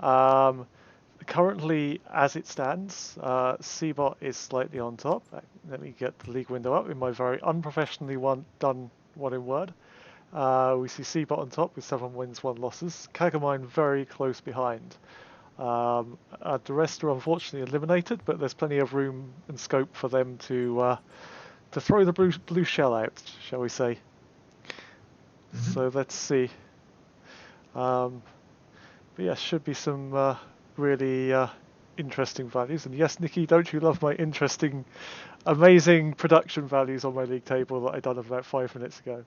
Currently, as it stands, CeeBot is slightly on top. Let me get the league window up in my very unprofessionally done one in Word. We see CeeBot on top with 7 wins, 1 losses. CagA very close behind. The rest are unfortunately eliminated, but there's plenty of room and scope for them to throw the blue shell out, shall we say. So let's see. But yeah, should be some really interesting values. And yes, Nikki, don't you love my interesting, amazing production values on my league table that I done about 5 minutes ago?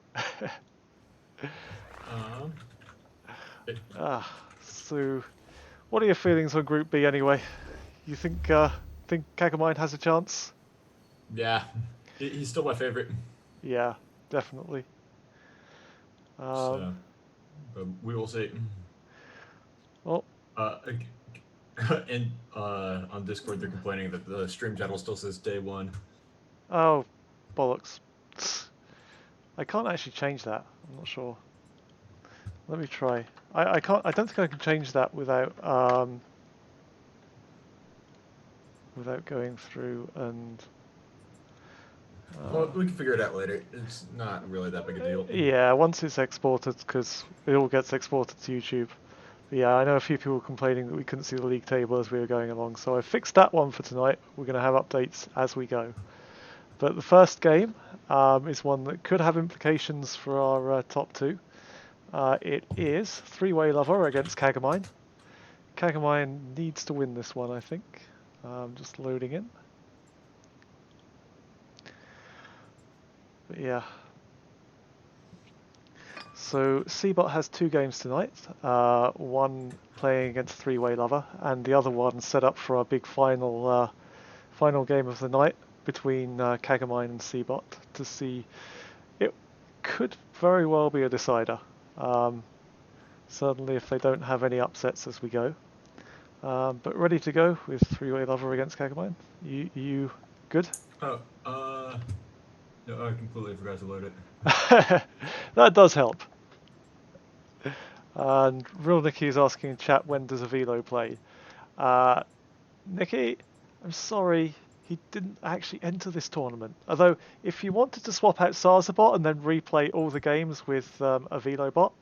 So what are your feelings on Group B anyway? You think CagA has a chance? Yeah, he's still my favorite. Yeah, definitely. So, but we will see. Well, Uh, and on Discord, they're complaining that the stream channel still says day 1. oh, bollocks. I can't actually change that. I'm not sure. Let me try. I can't. I don't think I can change that without without going through and. Well, we can figure it out later. It's not really that big a deal. Yeah, once it's exported, because it all gets exported to YouTube. But yeah, I know a few people complaining that we couldn't see the league table as we were going along, so I fixed that one for tonight. We're going to have updates as we go. But the first game is one that could have implications for our top 2. It is Three-Way Lover against CagA. CagA needs to win this one, I think. Just loading in. But yeah. So CeeBot has 2 games tonight. One playing against Three-Way Lover, and the other one set up for our big final game of the night between CagA and CeeBot to see. It could very well be a decider. Certainly if they don't have any upsets as we go. But ready to go with Three-Way Lover against CagA. You good? Oh, no, I completely forgot to load it. That does help. And Real Nicky is asking in chat, when does Avilo play? Nicky, I'm sorry, he didn't actually enter this tournament. Although, if you wanted to swap out CeeBot and then replay all the games with Avilobot,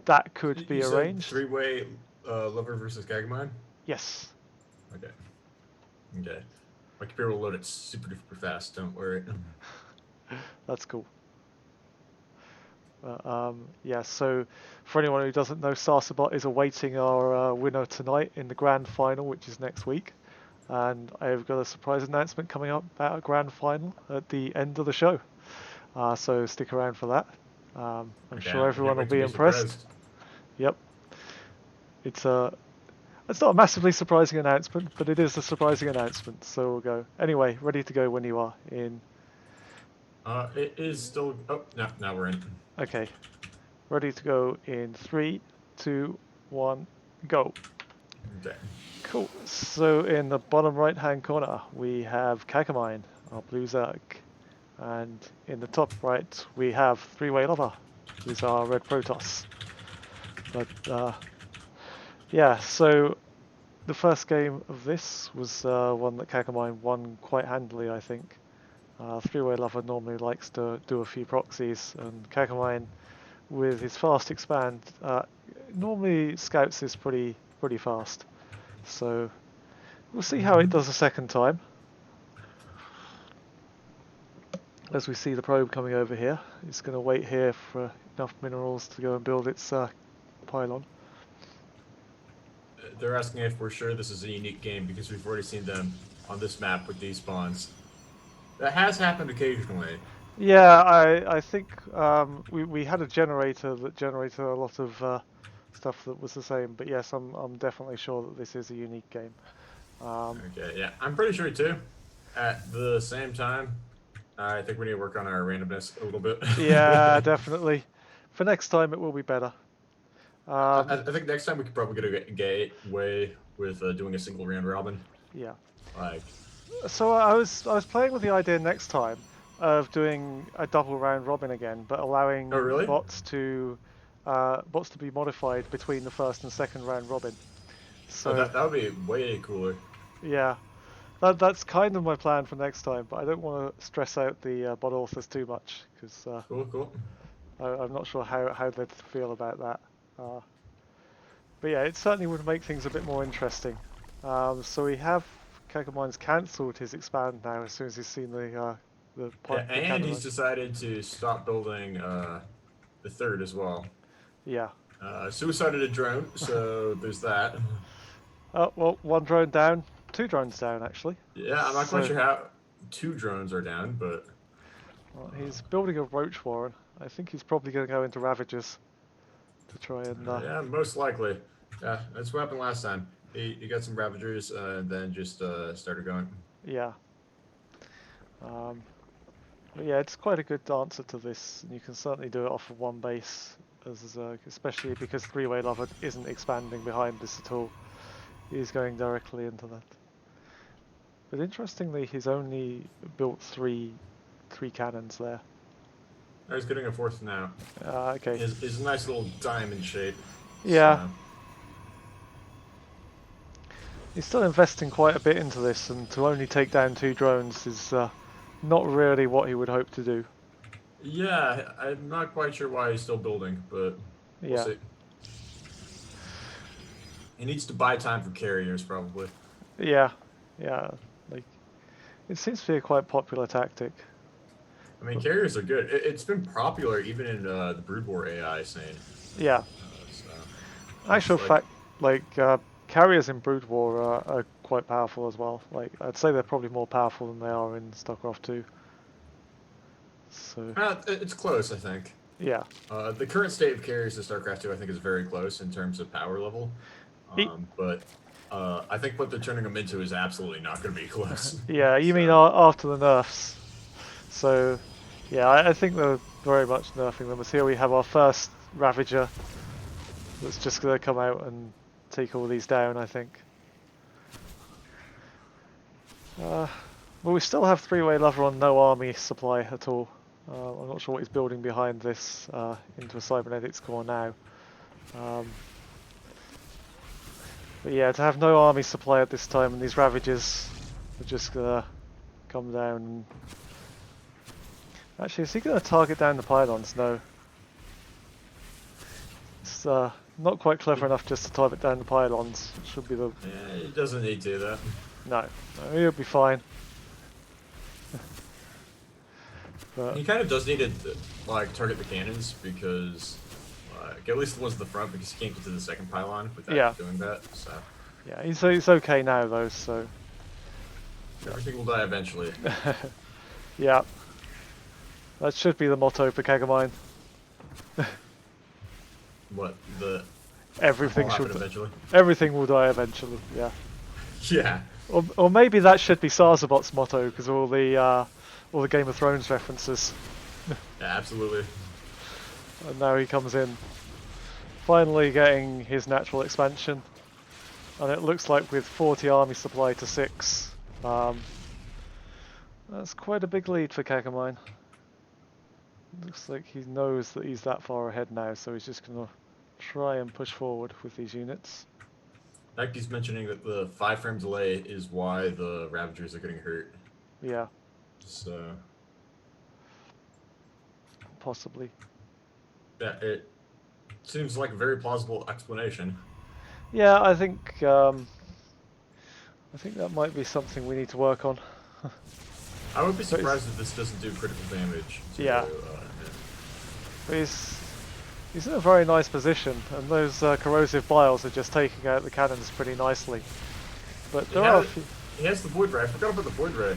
that could be You said arranged. 3-way Lover versus Gagmine? Yes. Okay. Okay. My computer will load it super duper fast, don't worry. That's cool. Yeah, so for anyone who doesn't know, CeeBot is awaiting our winner tonight in the grand final, which is next week. And I've got a surprise announcement coming up about a grand final at the end of the show. So stick around for that. I'm sure everyone will be impressed. Yep. It's not a massively surprising announcement, but it is a surprising announcement. So we'll go. Anyway, ready to go when you are in. It is still. Oh, no, now we're in. Okay. Ready to go in 3, 2, 1, go. Okay. Cool. So in the bottom right hand corner, we have CagA, our blue Zerg. And in the top right, we have Three-Way Lover, who's our red Protoss. But yeah, so the first game of this was one that CagA won quite handily, I think. Three-Way Lover normally likes to do a few proxies, and CagA, with his fast expand, normally scouts this pretty fast. So we'll see how it does a second time. As we see the probe coming over here, it's going to wait here for enough minerals to go and build its pylon. They're asking if we're sure this is a unique game because we've already seen them on this map with these spawns. That has happened occasionally. Yeah, I think we had a generator that generated a lot of stuff that was the same. But yes, I'm definitely sure that this is a unique game. Okay, yeah, I'm pretty sure too. At the same time, I think we need to work on our randomness a little bit. Yeah, definitely. For next time, it will be better. I think next time we could probably get a gateway with doing a single round robin. Yeah. Like. So I was playing with the idea next time of doing a double round robin again, but allowing Oh really? bots to be modified between the first and second round robin. Oh, So that would be way cooler. yeah, that's kind of my plan for next time. But I don't want to stress out the bot authors too much because Cool, cool. I'm not sure how they'd feel about that. Uh, but yeah, it certainly would make things a bit more interesting. So we have CagA cancelled his expand now as soon as he's seen Yeah, the and he's cannon. decided to stop building the third as well. Yeah. Suicided a drone, so there's that. Oh well, one drone down, two drones down actually. Yeah, I'm not quite So sure how two drones are down, but well, he's building a roach warren. I think he's probably going to go into Ravagers to try and. yeah, most likely. Yeah, that's what happened last time. He got some Ravagers and then just started going. Yeah. Um, but yeah, it's quite a good answer to this, and you can certainly do it off of one base, especially because three-way lover isn't expanding behind this at all. He's going directly into that. But interestingly, he's only built three cannons there. Oh, he's getting a fourth now. Okay. Is a nice little diamond shape. Yeah, So. he's still investing quite a bit into this, and to only take down two drones is not really what he would hope to do. Yeah, I'm not quite sure why he's still building, but we'll Yeah, see. He needs to buy time for carriers, probably. yeah, yeah. Like, it seems to be a quite popular tactic. I mean, carriers are good. It's been popular even in the Brood War AI scene. Yeah, So, actual like, fact, carriers in Brood War are quite powerful as well. Like, I'd say they're probably more powerful than they are in StarCraft 2. So, it's close, I think. yeah. The current state of carriers in StarCraft 2, I think, is very close in terms of power level. But I think what they're turning them into is absolutely not going to be close. Yeah, you mean So, after the nerfs. So, yeah, I think they're very much nerfing them. As here we have our first Ravager that's just going to come out and take all these down, I think. But we still have three-way lover on no army supply at all. I'm not sure what he's building behind this into a cybernetics core now. But yeah, to have no army supply at this time and these Ravagers are just going to come down. And... Actually, is he going to target down the pylons? No. It's not quite clever enough just to target down the pylons. It should be the... yeah, it doesn't need to, though. No, he'll be fine. But He kind of does need to target the cannons because, at least the ones at the front, because he can't get to the second pylon without doing that. So yeah, he's okay now though. So everything will die eventually. yeah, that should be the motto for CagA. What the? Everything Will should. Eventually. Everything will die eventually. Yeah. Yeah. Or maybe that should be CeeBot's motto because all the Game of Thrones references. Yeah, absolutely. And now he comes in, finally getting his natural expansion, and it looks like with 40 army supply to 6, that's quite a big lead for CagA. Looks like he knows that he's that far ahead now, so he's just gonna try and push forward with these units. Like he's mentioning that the 5-frame delay is why the Ravagers are getting hurt. Yeah. So. Possibly. Yeah, it seems like a very plausible explanation. Yeah, I think that might be something we need to work on. I would be surprised if this doesn't do critical damage. Yeah. But he's in a very nice position, and those corrosive biles are just taking out the cannons pretty nicely. But there are a few... He has the Void Ray. I forgot about the Void Ray.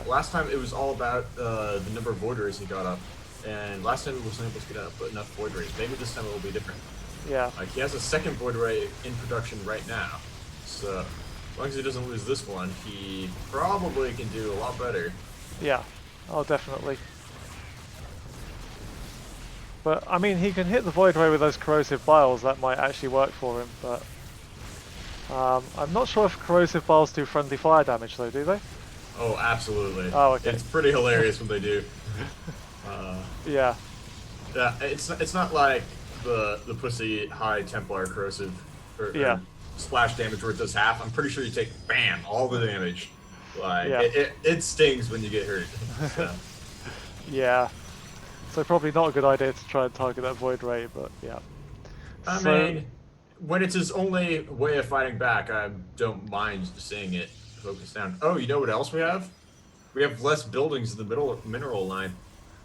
Last time it was all about the number of Void Rays he got up. And last time he wasn't able to get up enough Void Rays. Maybe this time it will be different. Yeah. He has a second Void Ray in production right now. So, as long as he doesn't lose this one, he probably can do a lot better. Yeah. Oh, definitely. But, I mean, he can hit the Void Ray with those corrosive biles. That might actually work for him, but... I'm not sure if corrosive biles do friendly fire damage, though, do they? Oh, absolutely. Oh, okay. It's pretty hilarious when they do. Yeah. Yeah, it's not like the pussy high Templar corrosive or splash damage where it does half, I'm pretty sure you take bam all the damage. Like Yeah. it stings when you get hurt. So. Yeah. So probably not a good idea to try and target that Void Ray, but yeah. I So, mean, when it's his only way of fighting back, I don't mind seeing it focus down. Oh, you know what else we have? We have less buildings in the mineral line.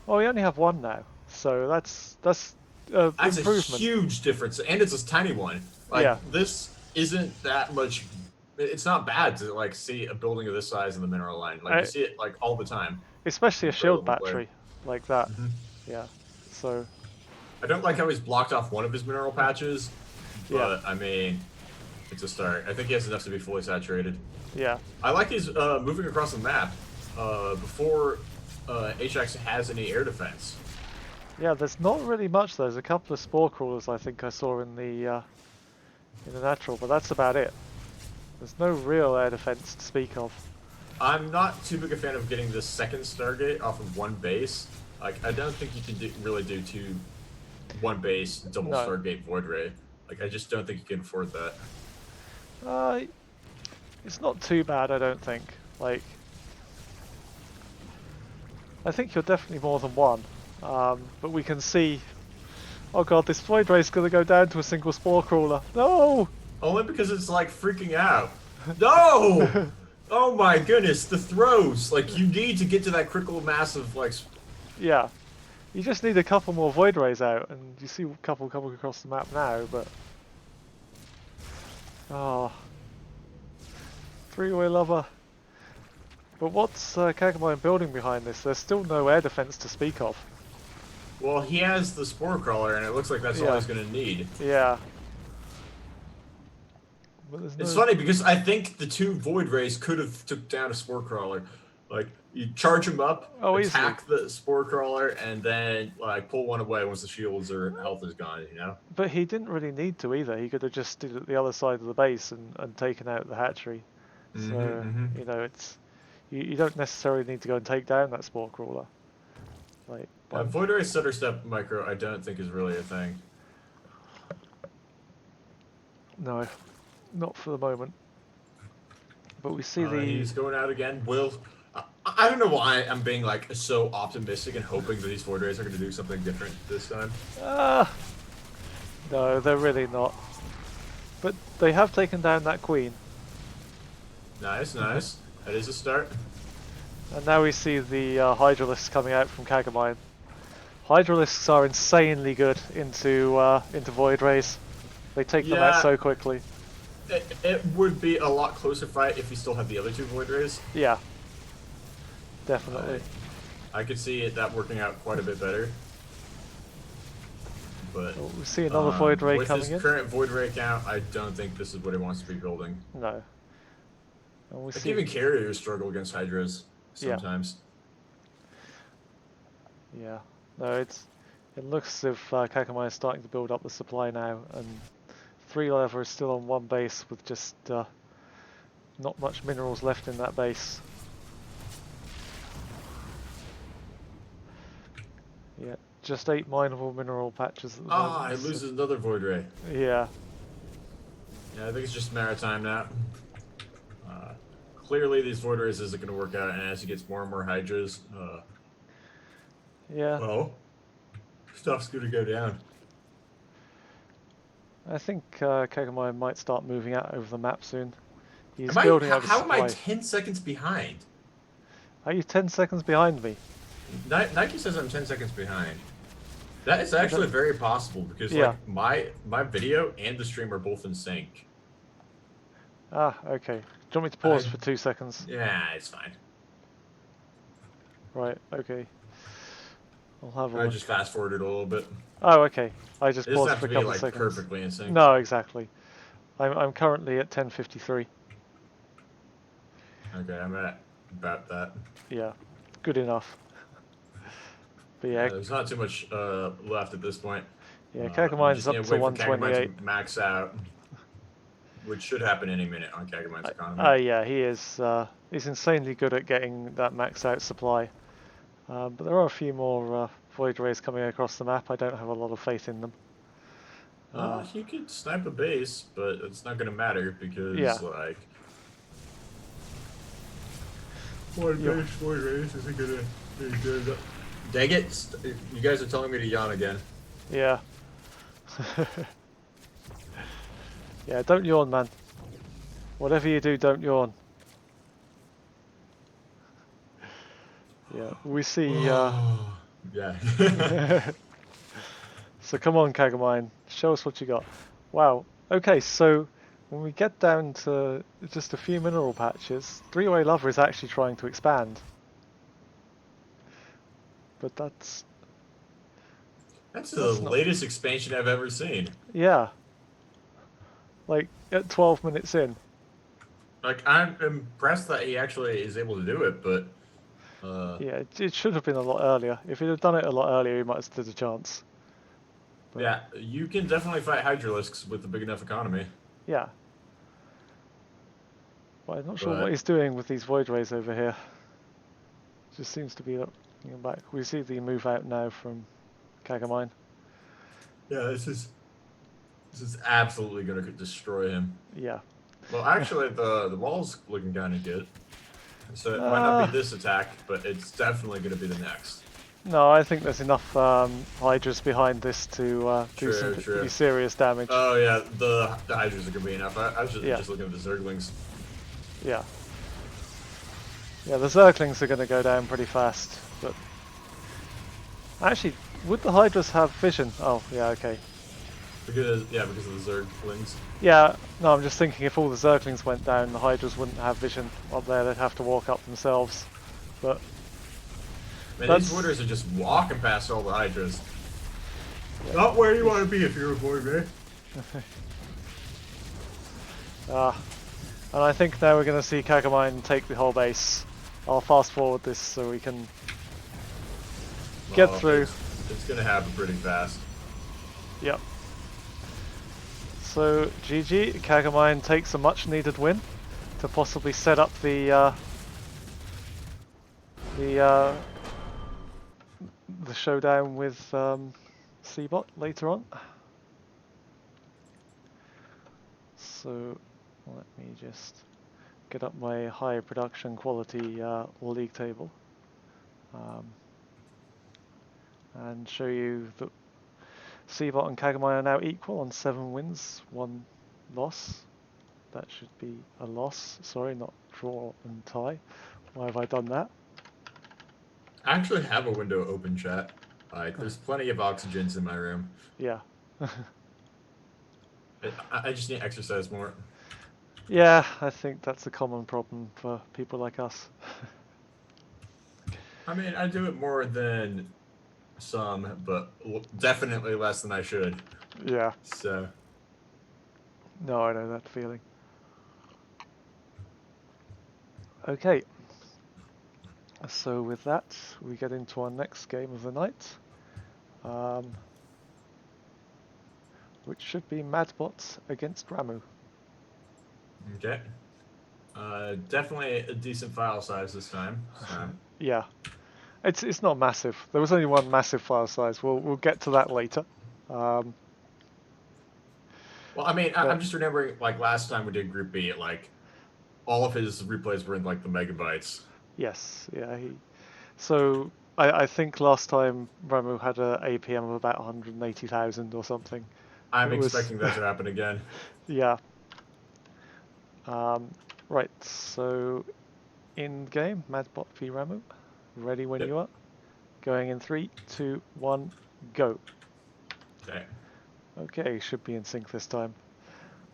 well, we only have one now, so that's That's a improvement. huge difference, and it's a tiny one. Like Yeah. this isn't that much. It's not bad to like see a building of this size in the mineral line. Like you see it like all the time. Especially a In very shield little play. battery like that. Yeah. So. I don't like how he's blocked off one of his mineral patches, Yeah. but I mean, it's a start. I think he has enough to be fully saturated. Yeah. I like his moving across the map before HX has any air defense. Yeah. There's not really much. There's a couple of spore crawlers I think I saw in the natural, but that's about it. There's no real air defense to speak of. I'm not too big a fan of getting this second Stargate off of one base. Like, I don't think you can really do one base double No. Stargate Void Ray. Like, I just don't think you can afford that. It's not too bad, I don't think. Like, I think you're definitely more than one. But we can see. Oh god, this Void Ray's gonna go down to a single spore crawler. No! Only because it's like freaking out. No! Oh my goodness, the throws! Like, you need to get to that critical mass of, like... Yeah. You just need a couple more Void Rays out, and you see a couple coming across the map now, but... Oh. Three-way lover. But what's CagA building behind this? There's still no air defense to speak of. Well, he has the Spore Crawler, and it looks like that's all he's gonna need. Yeah. But It's funny because I think the two Void Rays could have took down a Spore Crawler. Like, you charge him up, attack the Spore Crawler, and then like pull one away once the shields or health is gone, you know? But he didn't really need to either. He could have just stood at the other side of the base and taken out the hatchery. So, you know, it's... You don't necessarily need to go and take down that Spore Crawler. Like, Void Ray Stutter Step Micro I don't think is really a thing. No. Not for the moment. But we see He's going out again. I don't know why I'm being like so optimistic and hoping that these Void Rays are going to do something different this time. No, they're really not. But they have taken down that queen. Nice, nice. That is a start. And now we see the Hydralisks coming out from CagA. Hydralisks are insanely good into Void Rays. They take them out so quickly. It would be a lot closer fight if we still had the other two Void Rays. Yeah. Definitely. I could see that working out quite a bit better. But we see another Void Ray coming in. With his current Void Ray count, I don't think this is what he wants to be building. No. And we see even carriers struggle against Hydras sometimes. Yeah. No, it looks as if CagA is starting to build up the supply now, and 3-lever is still on one base with just not much minerals left in that base. Yeah, just 8 mineable mineral patches at the moment. It loses another Void Ray. Yeah. Yeah, I think it's just maritime now. Clearly, these Void Rays isn't going to work out, and as he gets more and more Hydras, yeah. well, stuff's going to go down. I think CagA might start moving out over the map soon. He's building up a How supply. am I 10 seconds behind? Are you 10 seconds behind me? Nike says I'm 10 seconds behind. That is actually very possible because like my video and the stream are both in sync. Ah, okay. Do you want me to pause for 2 seconds? Yeah, it's fine. Right, okay. I'll have a look. I just fast forwarded a little bit. Oh, okay. I just It paused doesn't for a have to be couple like seconds. perfectly in sync. No, exactly. I'm currently at 10:53. Okay, I'm at about that. Yeah, good enough. But yeah, there's not too much left at this point. Yeah, CagA up to 128. To max out, which should happen any minute on CagA's economy. Yeah, he is. He's insanely good at getting that max out supply. But there are a few more Void Rays coming across the map. I don't have a lot of faith in them. You could snipe a base, but it's not gonna matter because yeah. like one base void race isn't gonna be good. Dang it! You guys are telling me to yawn again. Yeah. Yeah, don't yawn, man. Whatever you do, don't yawn. Yeah, we see. Yeah. So come on, CagA, show us what you got. Wow. Okay, so when we get down to just a few mineral patches, Three-Way Lover is actually trying to expand. But that's the not... latest expansion I've ever seen. Yeah. Like, at 12 minutes in. Like, I'm impressed that he actually is able to do it, but... Yeah, it should have been a lot earlier. If he'd have done it a lot earlier, he might have stood a chance. But, yeah, you can definitely fight Hydralisks with a big enough economy. Yeah. But I'm not sure what he's doing with these Void Rays over here. Just seems to be looking back. We see the move out now from CagA. Yeah, this is absolutely going to destroy him. Yeah. Well, actually, the wall's looking kind of good. So it might not be this attack, but it's definitely going to be the next. No, I think there's enough Hydras behind this to do some pretty serious damage. Oh yeah, the Hydras are going to be enough. I was just looking at the Zerglings. Yeah. Yeah, the Zerglings are going to go down pretty fast, but... Actually, would the Hydras have vision? Oh, yeah, okay. Because of the Zerglings. Yeah, no, I'm just thinking if all the Zerglings went down, the Hydras wouldn't have vision up there, they'd have to walk up themselves. But... Man, these Voiders are just walking past all the Hydras. Yeah. Not where you want to be if you're a Void Ray. And I think now we're going to see CagA take the whole base. I'll fast forward this so we can get through. It's going to happen pretty fast. Yep. So GG, CagA takes a much needed win to possibly set up the showdown with CeeBot later on. So let me just get up my high production quality league table and show you that CeeBot and CagA are now equal on 7 wins, 1 loss. That should be a loss, sorry, not draw and tie. Why have I done that? I actually have a window open, chat. Like, there's plenty of oxygens in my room. Yeah. I just need to exercise more. Yeah, I think that's a common problem for people like us. I mean, I do it more than some, but definitely less than I should. Yeah. So. No, I know that feeling. Okay. So with that, we get into our next game of the night, which should be MadBot against Ramu. Okay. Definitely a decent file size this time. So. Yeah. It's not massive. There was only one massive file size. We'll get to that later. Well, I mean, I'm just remembering, like, last time we did Group B, like, all of his replays were in, like, the megabytes. Yes, yeah. So, I think last time Ramu had an APM of about 180,000 or something. I'm expecting that to happen again. Yeah. Right, so in game, MadBot v Ramu. Ready when you are. Going in 3, 2, 1, go. Okay. Okay, should be in sync this time.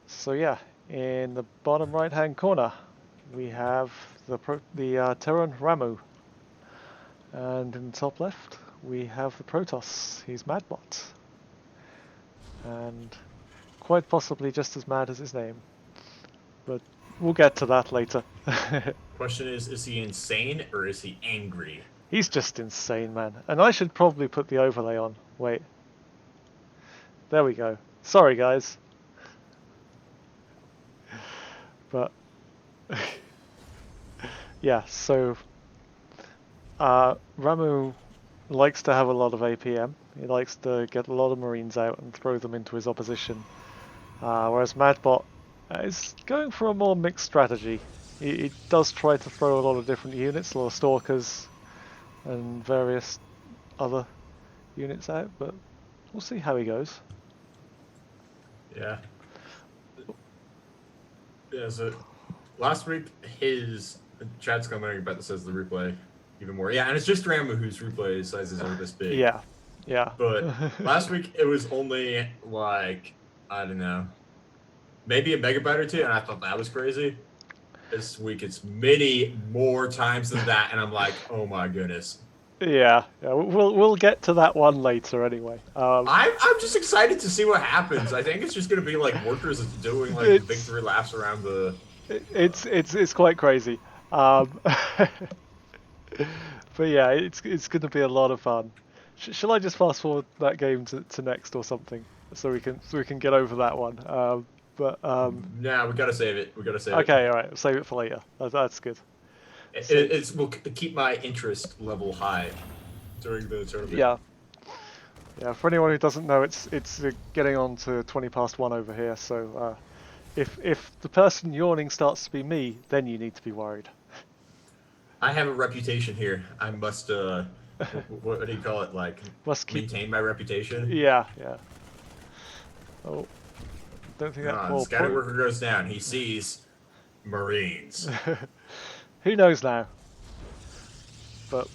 So yeah, in the bottom right hand corner, we have the Terran Ramu. And in the top left, we have the Protoss. He's MadBot. And quite possibly just as mad as his name. But we'll get to that later. Question is he insane or is he angry? He's just insane, man. And I should probably put the overlay on. Wait. There we go. Sorry, guys. But yeah, so Ramu likes to have a lot of APM. He likes to get a lot of Marines out and throw them into his opposition. Whereas MadBot is going for a more mixed strategy. He does try to throw a lot of different units, a lot of Stalkers and various other units out, but we'll see how he goes. Yeah. Yeah, so last week his chat's commenting about this as the replay even more. Yeah, and it's just Ramu whose replay sizes are this big. Yeah. But last week it was only like, I don't know, maybe a megabyte or two, and I thought that was crazy. This week it's many more times than that, and I'm like, oh my goodness. Yeah, we'll get to that one later anyway. I'm just excited to see what happens. I think it's just gonna be like workers doing like victory laps around the. It's quite crazy, but yeah, it's going to be a lot of fun. Shall I just fast forward that game to next or something so we can get over that one? Nah, we gotta save it. Okay, all right, save it for later. That's good. We'll keep my interest level high during the tournament. Yeah. For anyone who doesn't know, it's getting on to 1:20 over here. So if the person yawning starts to be me, then you need to be worried. I have a reputation here. I must what do you call it? Like maintain my reputation. Yeah. Oh, don't think that. The scouting worker goes down. He sees Marines. Who knows now? But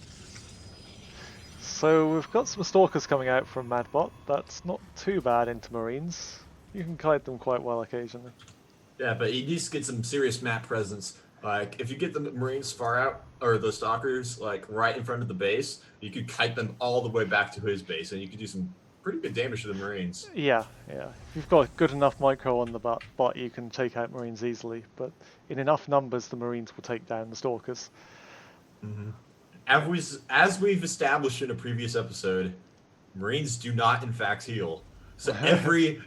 so we've got some Stalkers coming out from MadBot. That's not too bad into Marines. You can kite them quite well occasionally. Yeah, but he needs to get some serious map presence. Like, if you get the Marines far out, or the Stalkers, like, right in front of the base, you could kite them all the way back to his base, and you could do some pretty good damage to the Marines. Yeah. If you've got good enough micro on the bot, you can take out Marines easily, but in enough numbers, the Marines will take down the Stalkers. Mm-hmm. As we've established in a previous episode, Marines do not, in fact, heal. So every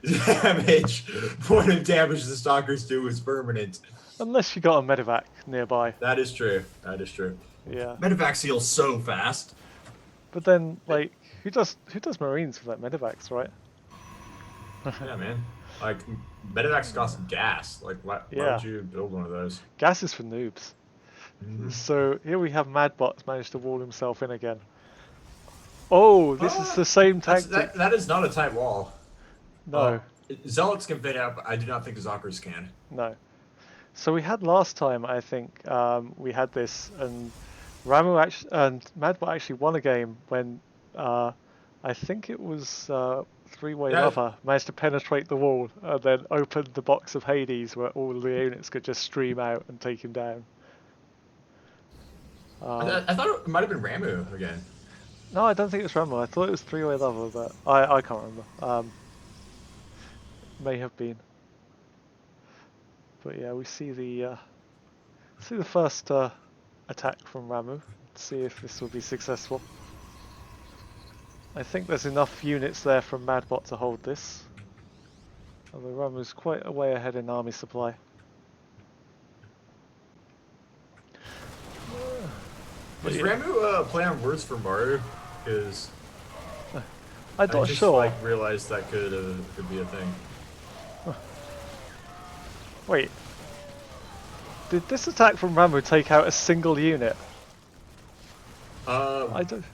point of damage the Stalkers do is permanent. Unless you got a medevac nearby. That is true. Yeah. Medevacs heal so fast. But then, like, who does Marines with like medevacs, right? Yeah, man. Like, medevacs cost gas. Like, why would you build one of those? Gas is for noobs. Mm-hmm. So here we have MadBot managed to wall himself in again. Oh, this is the same tactic. That is not a tight wall. No. Zealots can fit out, but I do not think the Zockers can. No. So we had last time, I think, we had this, and Ramu and MadBot actually won a game when I think it was three-way lover managed to penetrate the wall and then opened the box of Hades where all the units could just stream out and take him down. I thought it might have been Ramu again. No, I don't think it's Ramu. I thought it was three-way lover, but I can't remember. May have been. But yeah, we see the first attack from Ramu. Let's see if this will be successful. I think there's enough units there from MadBot to hold this. Although Ramu's quite a way ahead in army supply. Is Ramu play on words for Maru? Because I'm not sure. I just realized that could be a thing. Wait. Did this attack from Ramu take out a single unit? I don't.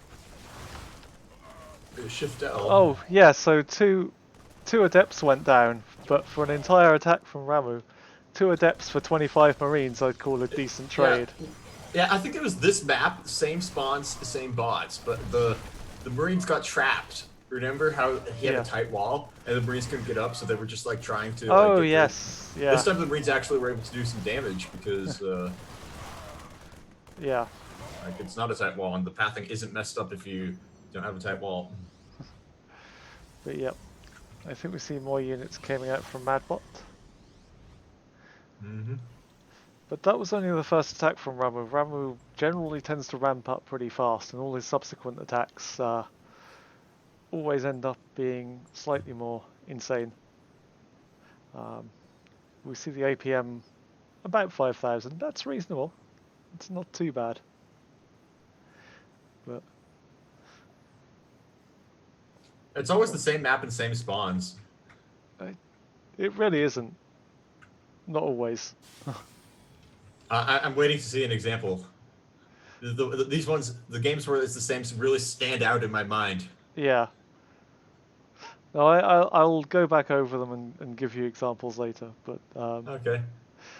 Shift L. Oh yeah, so two adepts went down, but for an entire attack from Ramu, 2 adepts for 25 Marines, I'd call a decent trade. Yeah, I think it was this map, same spawns, same bots, but the Marines got trapped. Remember how he had a tight wall and the Marines couldn't get up, so they were just like trying to. Oh yes, yeah. This time the Marines actually were able to do some damage because. Yeah. Like it's not a tight wall, and the pathing isn't messed up if you don't have a tight wall. But yep, I think we see more units coming out from MadBot. Mm-hmm. But that was only the first attack from Ramu. Ramu generally tends to ramp up pretty fast, and all his subsequent attacks always end up being slightly more insane. We see the APM about 5,000. That's reasonable. It's not too bad. But It's always the same map and same spawns. It really isn't. Not always. I'm waiting to see an example. These ones, the games where it's the same, really stand out in my mind. Yeah. No, I'll go back over them and give you examples later. But Okay,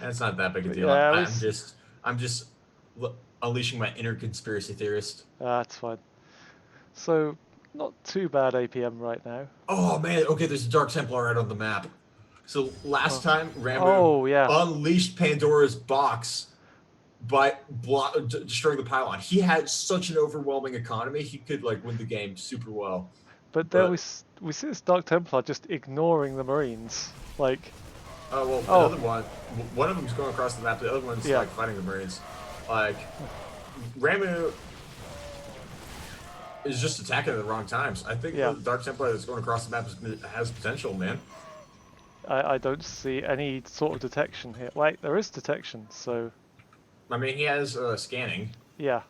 that's not that big a deal. yeah, I'm just unleashing my inner conspiracy theorist. that's fine. So not too bad APM right now. Oh man, okay, there's a Dark Templar right on the map. So last time Ramu Oh yeah. unleashed Pandora's box by destroying the pylon. He had such an overwhelming economy, he could like win the game super well. But there we see this Dark Templar just ignoring the Marines. Like. Oh well, another one of them's going across the map. The other one's yeah. like fighting the Marines. Like Ramu is just attacking at the wrong times. I think the Dark Templar that's going across the map has potential, man. I don't see any sort of detection here. Wait, there is detection, so... I mean, he has scanning. Yeah.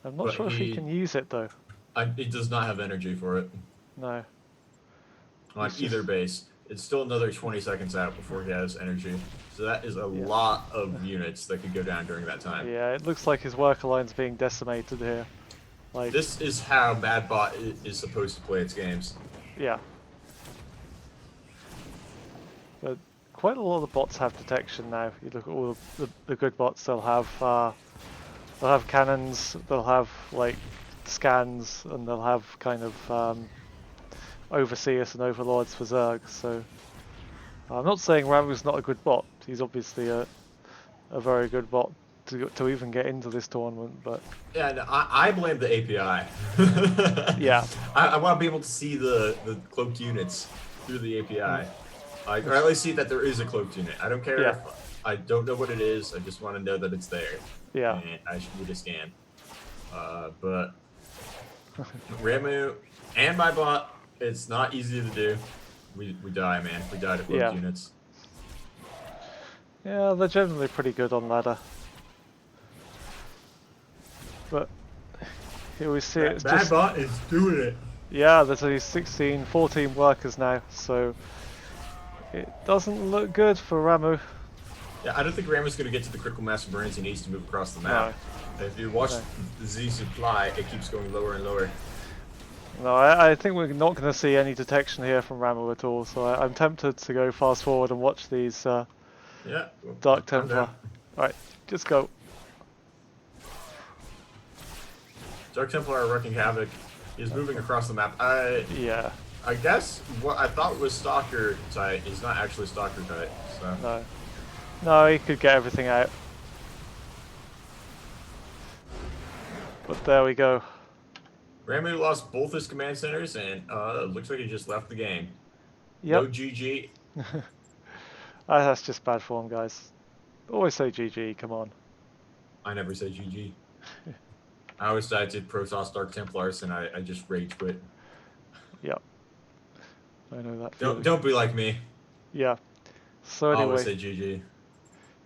I'm not sure if he can use it, though. It does not have energy for it. No. On either base. It's still another 20 seconds out before he has energy. So that is a lot of units that could go down during that time. Yeah, it looks like his worker line's being decimated here. Like, this is how MadBot is supposed to play its games. Yeah. But quite a lot of the bots have detection now. You look at all the good bots, they'll have cannons, they'll have like scans, and they'll have kind of overseers and overlords for Zerg. So I'm not saying Ramu's not a good bot. He's obviously a very good bot to even get into this tournament, but yeah, no, I blame the API. yeah, I want to be able to see the cloaked units through the API. Or at least see that there is a cloaked unit. I don't care if I don't know what it is. I just want to know that it's there. Yeah. And I should need a scan. But Ramu and MadBot, it's not easy to do. We die, man. We die to cloaked units. Yeah, they're generally pretty good on ladder. But here we see it's just... MadBot is doing it. Yeah, there's only 14 workers now, so it doesn't look good for Ramu. Yeah, I don't think Ramu's going to get to the critical mass of Marines he needs to move across the map. No. If you watch the Z supply, it keeps going lower and lower. No, I think we're not going to see any detection here from Ramu at all, so I'm tempted to go fast forward and watch these Dark Templar. Alright, just go. Dark Templar are wreaking havoc. He's moving across the map. I guess what I thought was Stalker tight is not actually Stalker tight. So. No, he could get everything out. But there we go. Ramu lost both his command centers, and looks like he just left the game. Yep. No GG. That's just bad form, guys. Always say GG, come on. I never say GG. I always died to Protoss Dark Templars, and I just rage quit. Yep. I know that. Don't be like me. Yeah. So anyway. Always say GG.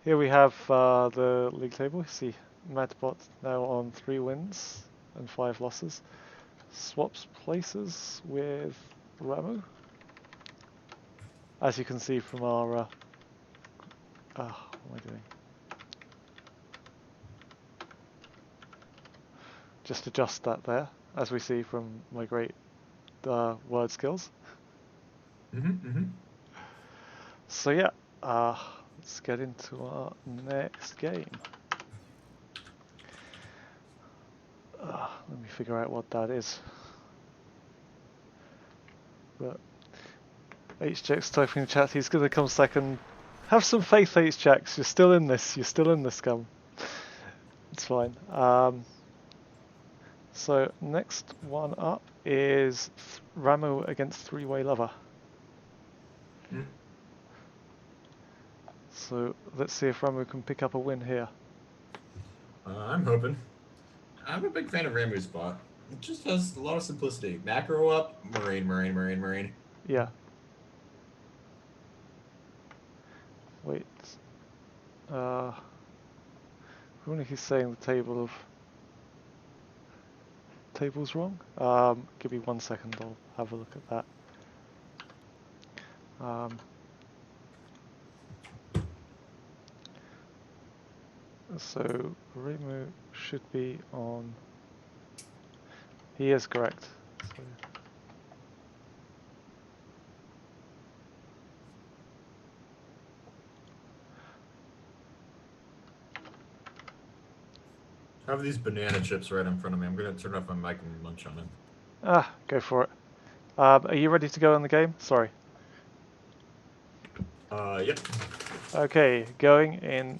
Here we have the league table. You see MadBot now on 3 wins and 5 losses. Swaps places with Ramu. As you can see from our... what am I doing? Just adjust that there, as we see from my great word skills. So yeah, let's get into our next game. Let me figure out what that is. But HJX typing in the chat, he's going to come second. Have some faith, HJX. You're still in this. You're still in this, scum. It's fine. So next one up is Ramu against 3-Way Lover. So let's see if Ramu can pick up a win here. I'm hoping. I'm a big fan of Ramu's bot. It just has a lot of simplicity. Macro up, Marine. Yeah. Wait. Who he's saying the table's wrong? Give me 1 second, I'll have a look at that. So Ramu should be on. He is correct. So. I have these banana chips right in front of me. I'm gonna turn off my mic and munch on them. Ah, go for it. Are you ready to go in the game? Sorry. Yep. Okay, going in.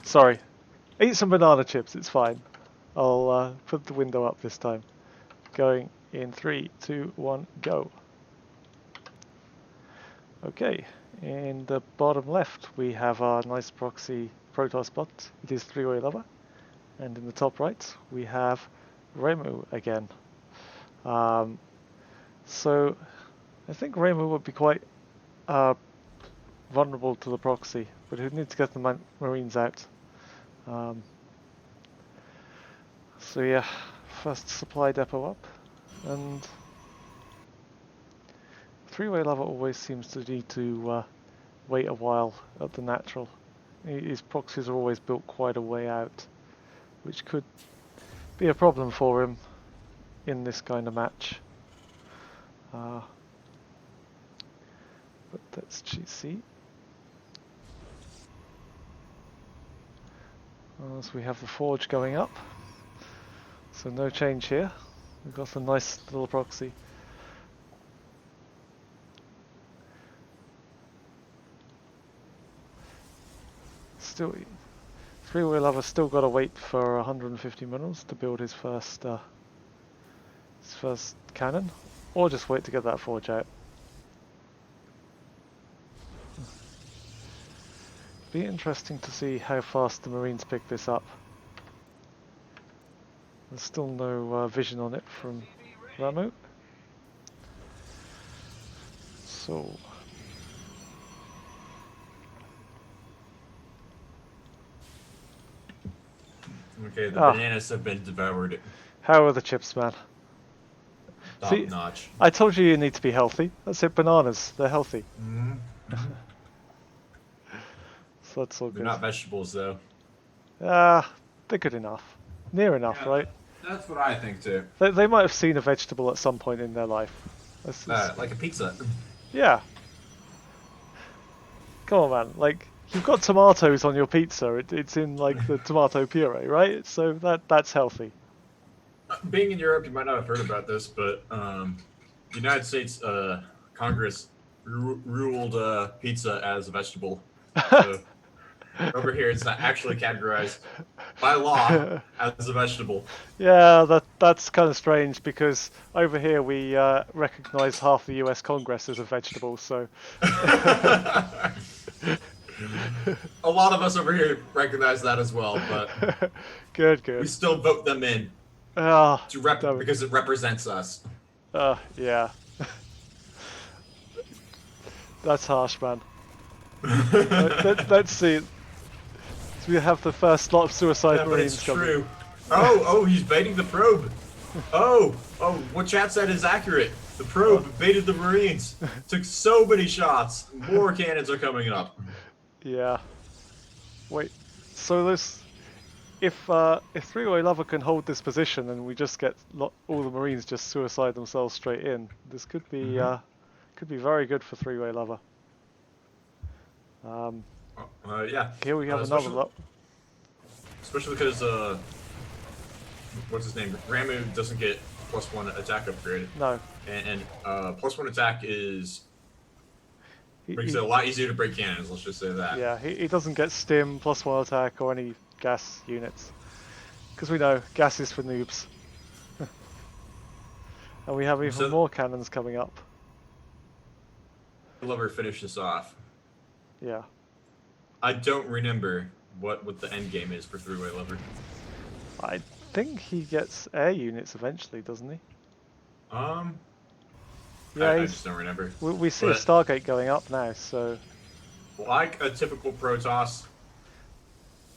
Sorry. Eat some banana chips, it's fine. I'll put the window up this time. Going in 3, 2, 1, go. Okay, in the bottom left we have our nice proxy Protoss bot. It is three-way lover. And in the top right we have Ramu again. So I think Ramu would be quite vulnerable to the proxy, but he'd need to get the Marines out. So yeah, first supply depot up, and three-way lover always seems to need to wait a while at the natural. His proxies are always built quite a way out, which could be a problem for him in this kind of match. But that's GC. So we have the forge going up, so no change here. We've got a nice little proxy. Still, three-way lover still got to wait for 150 minerals to build his first cannon, or just wait to get that forge out. Be interesting to see how fast the Marines pick this up. There's still no vision on it from Ramu. So okay, the bananas have been devoured. How are the chips, man? Top notch. I told you need to be healthy. That's it, bananas. They're healthy. Mm-hmm. So that's all good. They're not vegetables, though. They're good enough. Near enough, yeah, right? That's what I think, too. They might have seen a vegetable at some point in their life. Like a pizza. Yeah. Come on, man. Like, you've got tomatoes on your pizza. It's in, like, the tomato puree, right? So that's healthy. Being in Europe, you might not have heard about this, but the United States Congress ruled pizza as a vegetable. So over here, it's not actually categorized by law as a vegetable. Yeah, that's kind of strange because over here we recognize half the US Congress as a vegetable, so... A lot of us over here recognize that as well, but... Good. We still vote them in. Because it represents us. Yeah. That's harsh, man. Let's see. So we have the first lot of suicide Marines coming. True. Oh, he's baiting the probe. Oh, what chat said is accurate. The probe baited the Marines. Took so many shots. More cannons are coming up. Yeah. Wait. So this, if three-way lover can hold this position and we just get all the Marines just suicide themselves straight in, this could be very good for three-way lover. Yeah. Here we have another lot. Especially because what's his name? Ramu doesn't get +1 attack upgrade. No. And +1 attack makes it a lot easier to break cannons. Let's just say that. Yeah, he doesn't get stim, +1 attack, or any gas units, because we know gas is for noobs. And we have even more cannons coming up. Lover finish this off. Yeah. I don't remember what the end game is for three-way lover. I think he gets air units eventually, doesn't he? Yeah, I just don't remember. We see a Stargate going up now, so... Like a typical Protoss,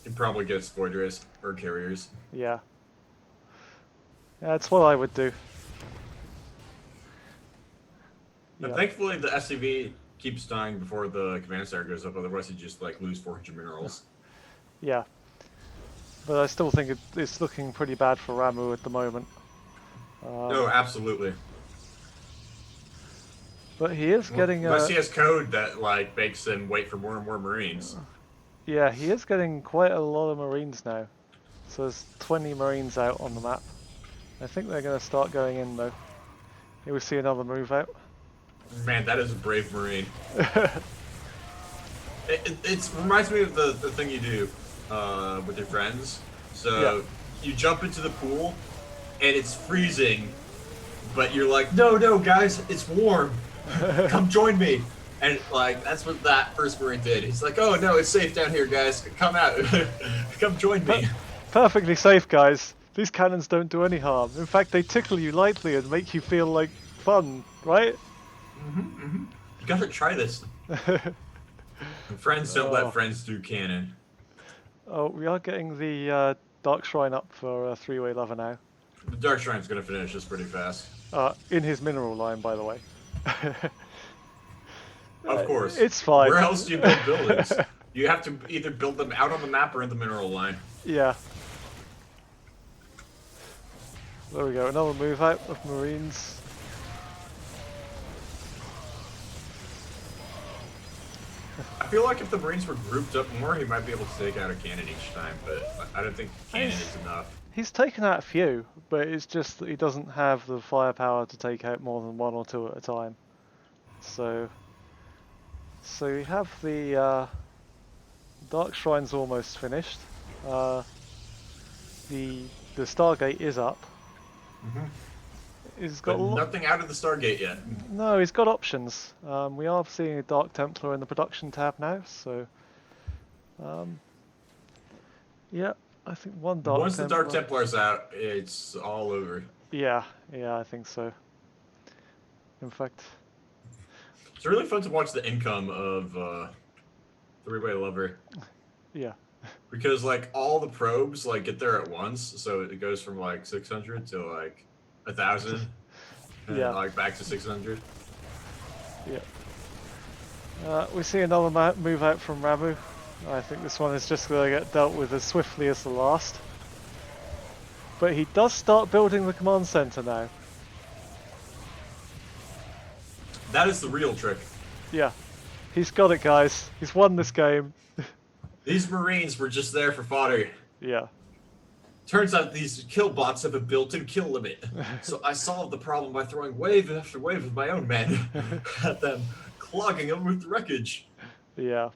he probably gets Void Rays or carriers. Yeah. Yeah, that's what I would do. And thankfully, the SCV keeps dying before the command center goes up. Otherwise, you just like lose 400 minerals. Yeah. But I still think it's looking pretty bad for Ramu at the moment. No, absolutely. But he is getting unless he has code that like makes him wait for more and more Marines. Yeah, he is getting quite a lot of Marines now. So there's 20 Marines out on the map. I think they're going to start going in though. Here we see another move out. Man, that is a brave Marine. It reminds me of the thing you do with your friends. So you jump into the pool and it's freezing, but you're like, no, guys, it's warm. Come join me. And like that's what that first Marine did. He's like, oh no, it's safe down here, guys. Come out. Come join me. Perfectly safe, guys. These cannons don't do any harm. In fact, they tickle you lightly and make you feel like fun, right? You gotta try this. Friends don't let friends do cannon. Oh, we are getting the Dark Shrine up for a 3-way lever now. The Dark Shrine's gonna finish this pretty fast. In his mineral line, by the way. Of course. It's fine. Where else do you build buildings? You have to either build them out on the map or in the mineral line. Yeah. There we go, another move out of Marines. I feel like if the Marines were grouped up more, he might be able to take out a cannon each time, but I don't think cannon is enough. He's taken out a few, but it's just that he doesn't have the firepower to take out more than 1 or 2 at a time. So we have the Dark Shrine's almost finished. The Stargate is up. He's got nothing out of the Stargate yet. No, he's got options. We are seeing a Dark Templar in the production tab now, so yeah, I think one Dark Once Templar. the Dark Templar's out, it's all over. Yeah, I think so. In fact, it's really fun to watch the income of 3-way lever. Yeah. Because like all the probes like get there at once, so it goes from like 600 to like 1,000, and like back to 600. Yeah. We see another move out from Ramu. I think this one is just going to get dealt with as swiftly as the last. But he does start building the command center now. That is the real trick. Yeah. He's got it, guys. He's won this game. These Marines were just there for fodder. Yeah. Turns out these kill bots have a built-in kill limit. So I solved the problem by throwing wave after wave of my own men at them, clogging them with wreckage. Yeah.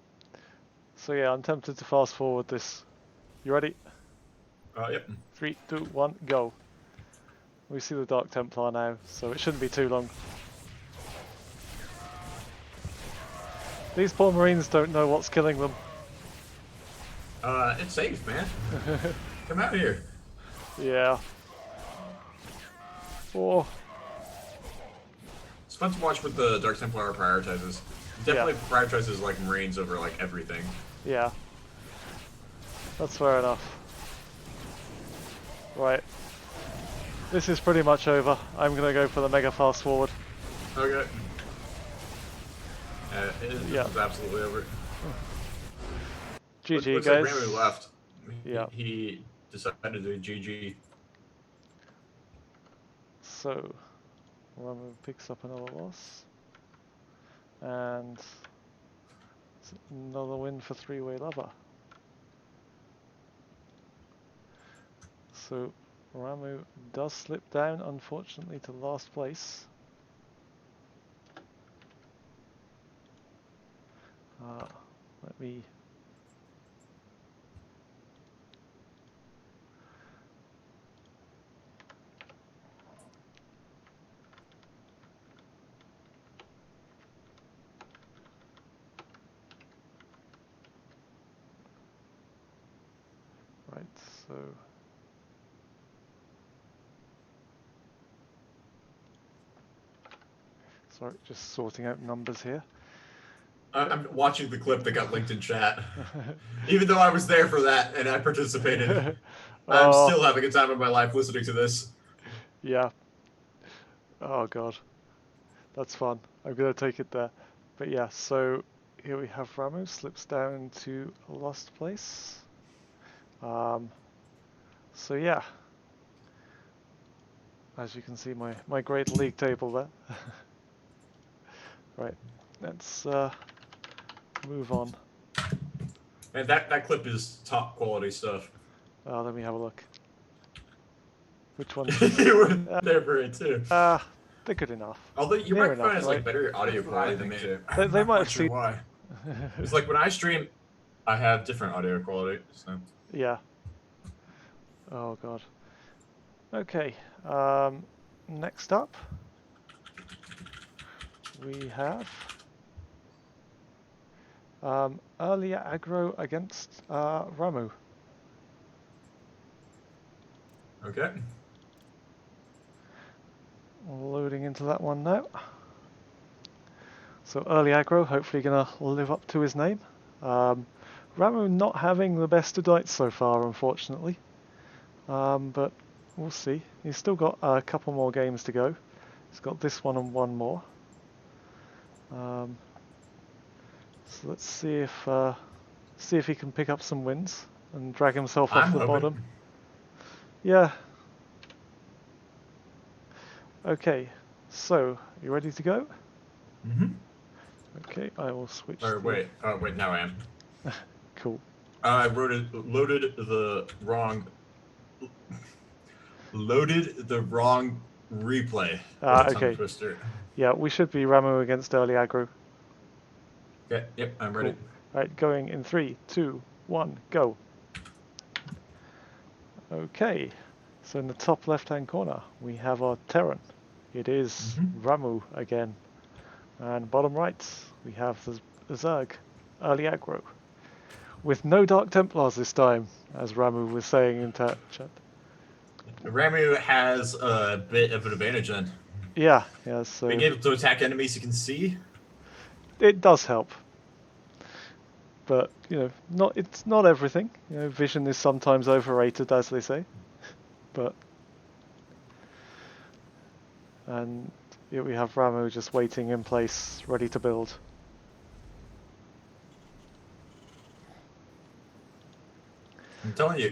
So yeah, I'm tempted to fast forward this. You ready? Yep. 3, 2, 1, go. We see the Dark Templar now, so it shouldn't be too long. These poor Marines don't know what's killing them. It's safe, man. Come out here. Yeah. 4. It's fun to watch what the Dark Templar prioritizes. He definitely prioritizes like Marines over like everything. Yeah. That's fair enough. Right. This is pretty much over. I'm gonna go for the mega fast forward. Okay. It's absolutely over. GG, looks guys. Like Ramu left. He decided to do GG. So, Ramu picks up another loss. And another win for 3-way lever. So, Ramu does slip down, unfortunately, to last place. Let me... Right, so... Sorry, just sorting out numbers here. I'm watching the clip that got linked in chat. Even though I was there for that and I participated, I'm still having a time of my life listening to this. Yeah. Oh god. That's fun. I'm gonna take it there. But yeah, so here we have Ramu slips down to a lost place. So yeah, as you can see, my great league table there. Right, let's move on. And that clip is top quality stuff. Let me have a look. Which ones? You were there for it too. They're good enough. Although your Near microphone enough, has right? like better audio quality than me. They I'm might not have sure seen. why. It's like when I stream, I have different audio quality. So. Yeah. Oh god. Okay. Next up, we have earlier aggro against Ramu. Okay. Loading into that one now. So early aggro, hopefully gonna live up to his name. Ramu not having the best of nights so far, unfortunately. But we'll see. He's still got a couple more games to go. He's got this one and one more. So let's see if he can pick up some wins and drag himself off the bottom. Yeah. Okay. So you ready to go? Mm-hmm. Okay, I will switch. Wait. Wait. Now I am. Cool. I loaded the wrong replay. Okay. Twister. Yeah, we should be Ramu against early aggro. Okay. Yep. I'm ready. Right, going in 3, 2, 1, go. Okay. So in the top left-hand corner, we have our Terran. It is Ramu again. And bottom right, we have the Zerg, early aggro. With no Dark Templars this time, as Ramu was saying in chat. Ramu has a bit of an advantage then. Yeah, so... Being able to attack enemies you can see? It does help. But, it's not everything. Vision is sometimes overrated, as they say. But... And here we have Ramu just waiting in place, ready to build. I'm telling you,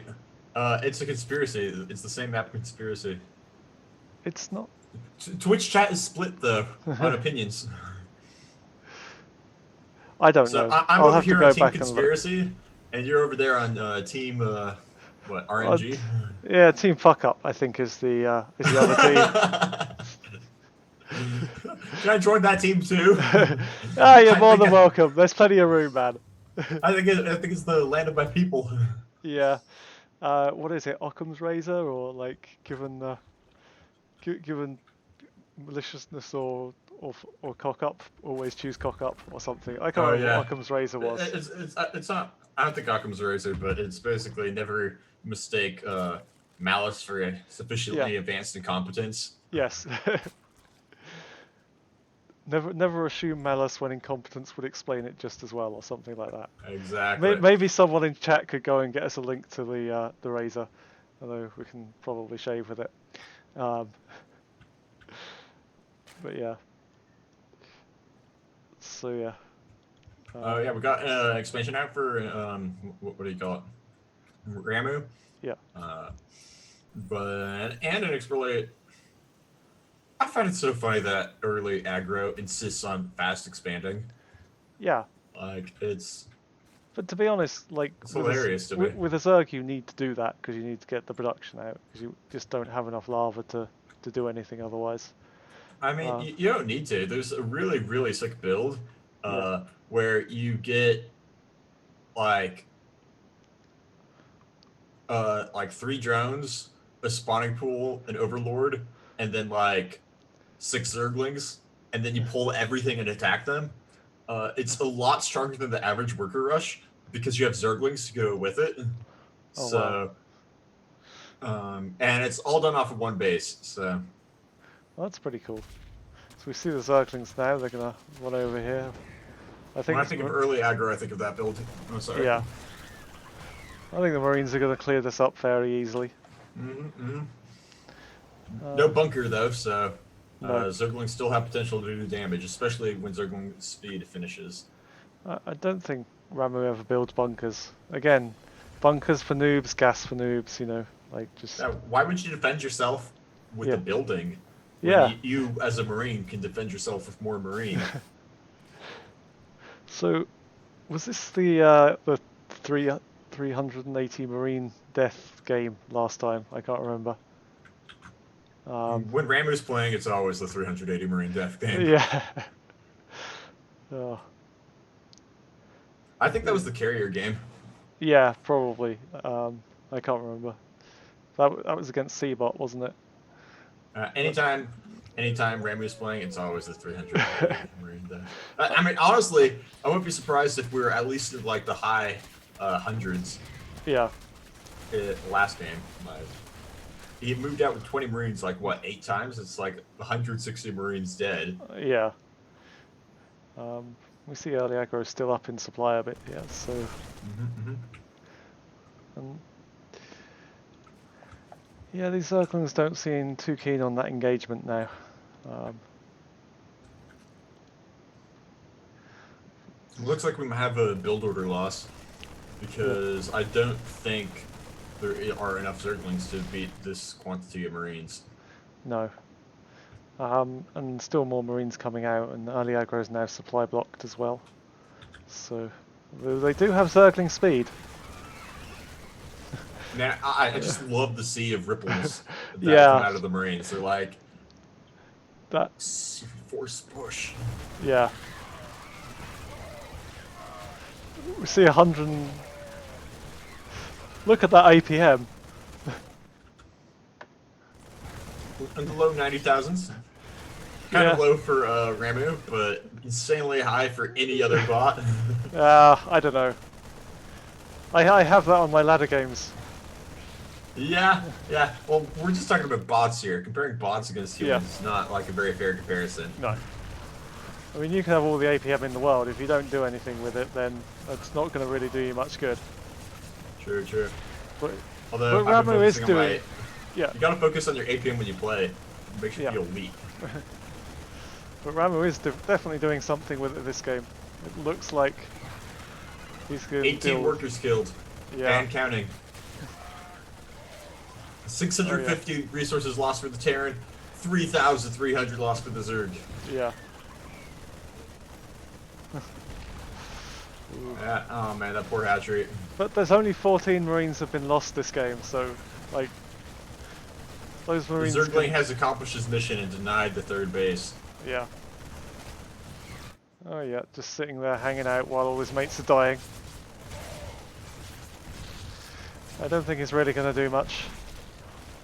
it's a conspiracy. It's the same map conspiracy. It's not. Twitch chat is split though on opinions. I don't know. I'm over here on Team Conspiracy, and you're over there on Team what RNG? Yeah, Team Fuck Up. I think is the other team. Can I join that team too? You're more than welcome. There's plenty of room, man. I think it's the land of my people. Yeah. What is it? Occam's razor, or like given maliciousness or cock up, always choose cock up or something. I can't remember what Occam's razor was. It's not. I don't think Occam's razor, but it's basically never mistake malice for sufficiently advanced incompetence. Yes. Never assume malice when incompetence would explain it just as well, or something like that. Exactly. Maybe someone in chat could go and get us a link to the razor, although we can probably shave with it. But yeah. So yeah. Yeah, we got an expansion out for what do you call it? Ramu. Yeah. And an exploit. I find it so funny that early aggro insists on fast expanding. Yeah. Like it's. But to be honest, like it's hilarious to me. With a Zerg, you need to do that because you need to get the production out because you just don't have enough lava to do anything otherwise. I mean, you don't need to. There's a really, really sick build where you get like 3 drones, a spawning pool, an overlord, and then like 6 zerglings, and then you pull everything and attack them. It's a lot stronger than the average worker rush because you have zerglings to go with it. And it's all done off of one base. So that's pretty cool. So we see the zerglings now. They're gonna run over here. When I think of early aggro, I think of that build. I'm sorry. Yeah. I think the Marines are gonna clear this up fairly easily. No bunker though, so. No. Zerglings still have potential to do damage, especially when Zergling speed finishes. I don't think Ramu ever builds bunkers. Again, bunkers for noobs, gas for noobs, you know, like just... Now, why would you defend yourself with Yeah. the building when Yeah. you, as a Marine, can defend yourself with more Marine? So, was this the 380 Marine death game last time? I can't remember. When Ramu's playing, it's always the 380 Marine death game. Yeah. Oh. I think that was the carrier game. Yeah, probably. I can't remember. That was against CeeBot, wasn't it? Anytime Ramu's playing, it's always the 380 Marine death. I mean, honestly, I wouldn't be surprised if we were at least in like the high hundreds. Yeah. Last game, he moved out with 20 Marines like what 8 times. It's like 160 Marines dead. Yeah. We see early aggro still up in supply a bit, yeah. So. Yeah, these Zerglings don't seem too keen on that engagement now. Looks like we might have a build order loss because I don't think there are enough Zerglings to beat this quantity of Marines. No. And still more Marines coming out, and early aggro is now supply blocked as well. So they do have Zergling speed. Now, I just love the sea of ripples that come out of the Marines. They're like that force push. Yeah. We see 100. Look at that APM. In the low 90,000s. Kind of low for Ramu, but insanely high for any other bot. I don't know. I have that on my ladder games. Yeah. Well, we're just talking about bots here. Comparing bots against humans is not like a very fair comparison. No. I mean, you can have all the APM in the world. If you don't do anything with it, then it's not going to really do you much good. True. But Ramu is doing... You gotta focus on your APM when you play. It makes you feel weak. But Ramu is definitely doing something with it this game. It looks like he's going to 18 workers killed. And counting. 650 resources lost for the Terran. 3,300 lost for the Zerg. Yeah. Oh man, that poor hatchery. But there's only 14 Marines have been lost this game, so like those Marines. The Zergling has accomplished his mission and denied the third base. Yeah. Oh yeah, just sitting there hanging out while all his mates are dying. I don't think he's really going to do much.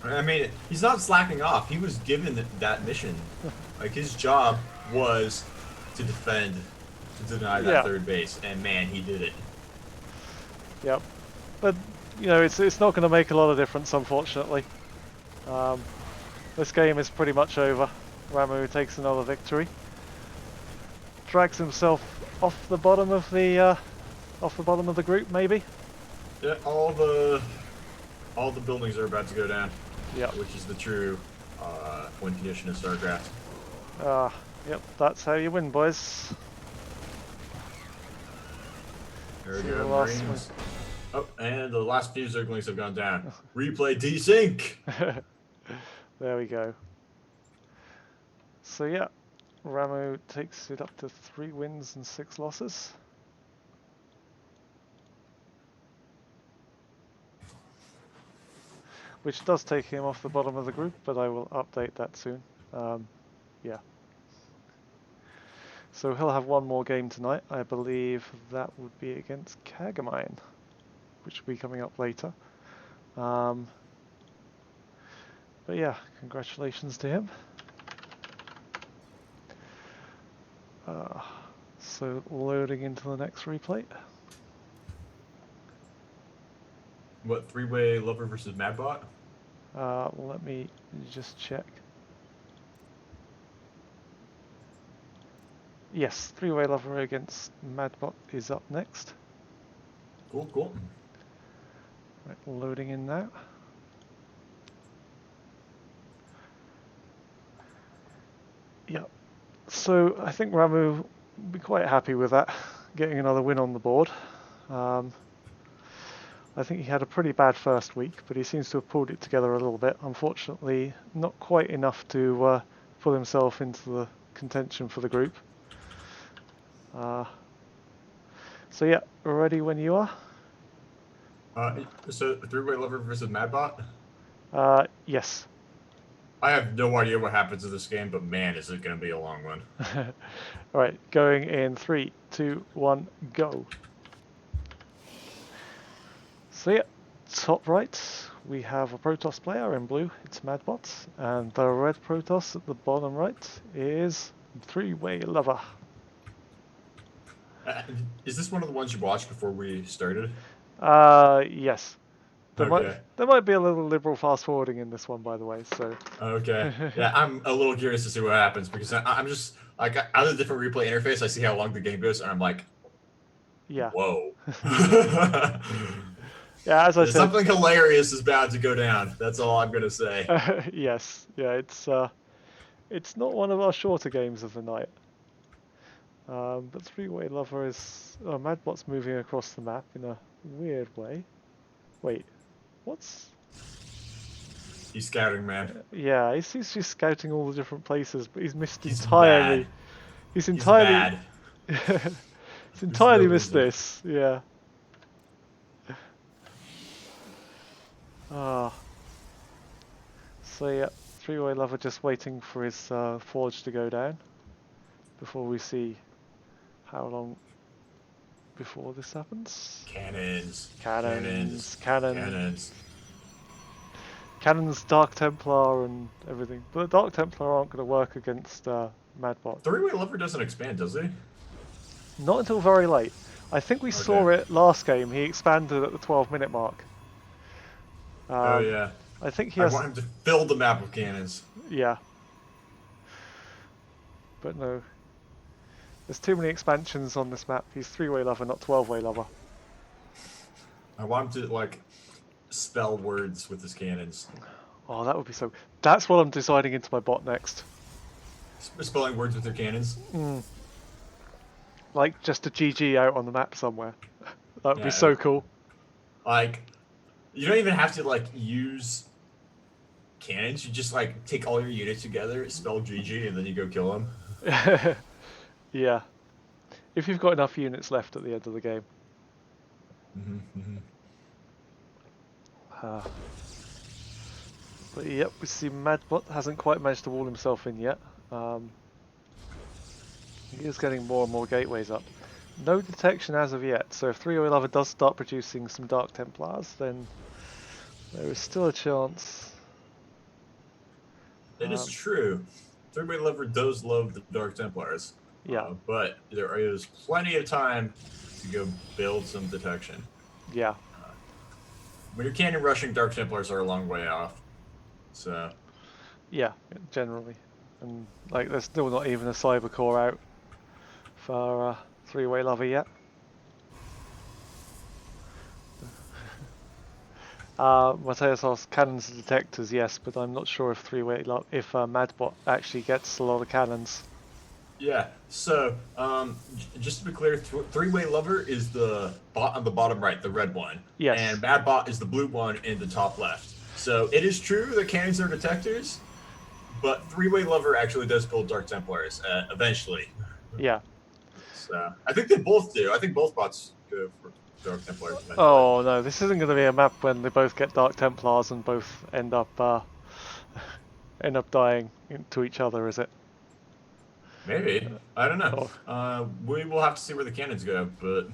I mean, he's not slacking off. He was given that mission. Like, his job was to defend, to deny that third base, and man, he did it. Yep. But, you know, it's not going to make a lot of difference, unfortunately. This game is pretty much over. Ramu takes another victory. Drags himself off the bottom of the group, maybe. Yeah, all the buildings are about to go down. Yeah. Which is the true win condition of Starcraft. Yep, that's how you win, boys. There we go, Marines. Oh, and the last few Zerglings have gone down. Replay desync! There we go. So yeah, Ramu takes it up to 3 wins and 6 losses. Which does take him off the bottom of the group, but I will update that soon. Yeah. So he'll have one more game tonight. I believe that would be against CagA, which will be coming up later. But yeah, congratulations to him. So loading into the next replay. What, 3-way Lover versus MadBot? Let me just check. Yes, 3-way Lover against MadBot is up next. Cool. Right, loading in now. Yeah. So I think Ramu will be quite happy with that, getting another win on the board. I think he had a pretty bad first week, but he seems to have pulled it together a little bit. Unfortunately, not quite enough to pull himself into the contention for the group. So yeah, ready when you are. So three-way lover versus MadBot? Yes. I have no idea what happens in this game, but man, is it going to be a long one. Alright, going in 3, 2, 1, go. So yeah, top right, we have a Protoss player in blue, it's MadBot, and the red Protoss at the bottom right is three-way lover. Is this one of the ones you watched before we started? Yes. Okay. There might be a little liberal fast forwarding in this one, by the way. So. Okay. Yeah, I'm a little curious to see what happens because I'm just like out of the different replay interface, I see how long the game goes, and I'm like, yeah. Whoa. Yeah, as I said, something hilarious is bound to go down. That's all I'm gonna say. Yes. Yeah, it's not one of our shorter games of the night. But three-way lover is MadBot's moving across the map in a weird way. Wait, what's? He's scouting, man. Yeah, he's just scouting all the different places, but he's missed entirely. Bad. He's entirely. Bad. He's entirely missed this. Yeah. So yeah, three-way lover just waiting for his forge to go down before we see how long before this happens. Cannons. Cannons, Dark Templar and everything. But the Dark Templar aren't going to work against MadBot. Three-way lover doesn't expand, does he? Not until very late. I think we saw it last game. He expanded at the 12-minute mark. Oh yeah. I think he has. I want him to fill the map with cannons. Yeah. But no. There's too many expansions on this map. He's three-way lover, not 12-way lover. I want him to like spell words with his cannons. Oh, that would be so. That's what I'm deciding into my bot next. Spelling words with their cannons. Like just a GG out on the map somewhere. That would be so cool. Like, you don't even have to like use cannons. You just like take all your units together, spell GG, and then you go kill them. Yeah. If you've got enough units left at the end of the game. But yep, we see MadBot hasn't quite managed to wall himself in yet. He is getting more and more gateways up. No detection as of yet, so if three-way lover does start producing some Dark Templars, then there is still a chance. It is true. Three-way lover does love the Dark Templars. Yeah. But there is plenty of time to go build some detection. Yeah. When you're cannon rushing, Dark Templars are a long way off. So. Yeah, generally. And like, there's still not even a cyber core out for three-way lover yet. Mateus asks, cannons and detectors, yes, but I'm not sure if MadBot actually gets a lot of cannons. Yeah, so just to be clear, three-way lover is the bot on the bottom right, the red one. Yes. And MadBot is the blue one in the top left. So it is true that cannons are detectors, but three-way lover actually does build Dark Templars eventually. Yeah. So I think they both do. I think both bots go for Dark Templars eventually. Oh no, this isn't going to be a map when they both get Dark Templars and both end up dying to each other, is it? Maybe. I don't know. We will have to see where the cannons go, but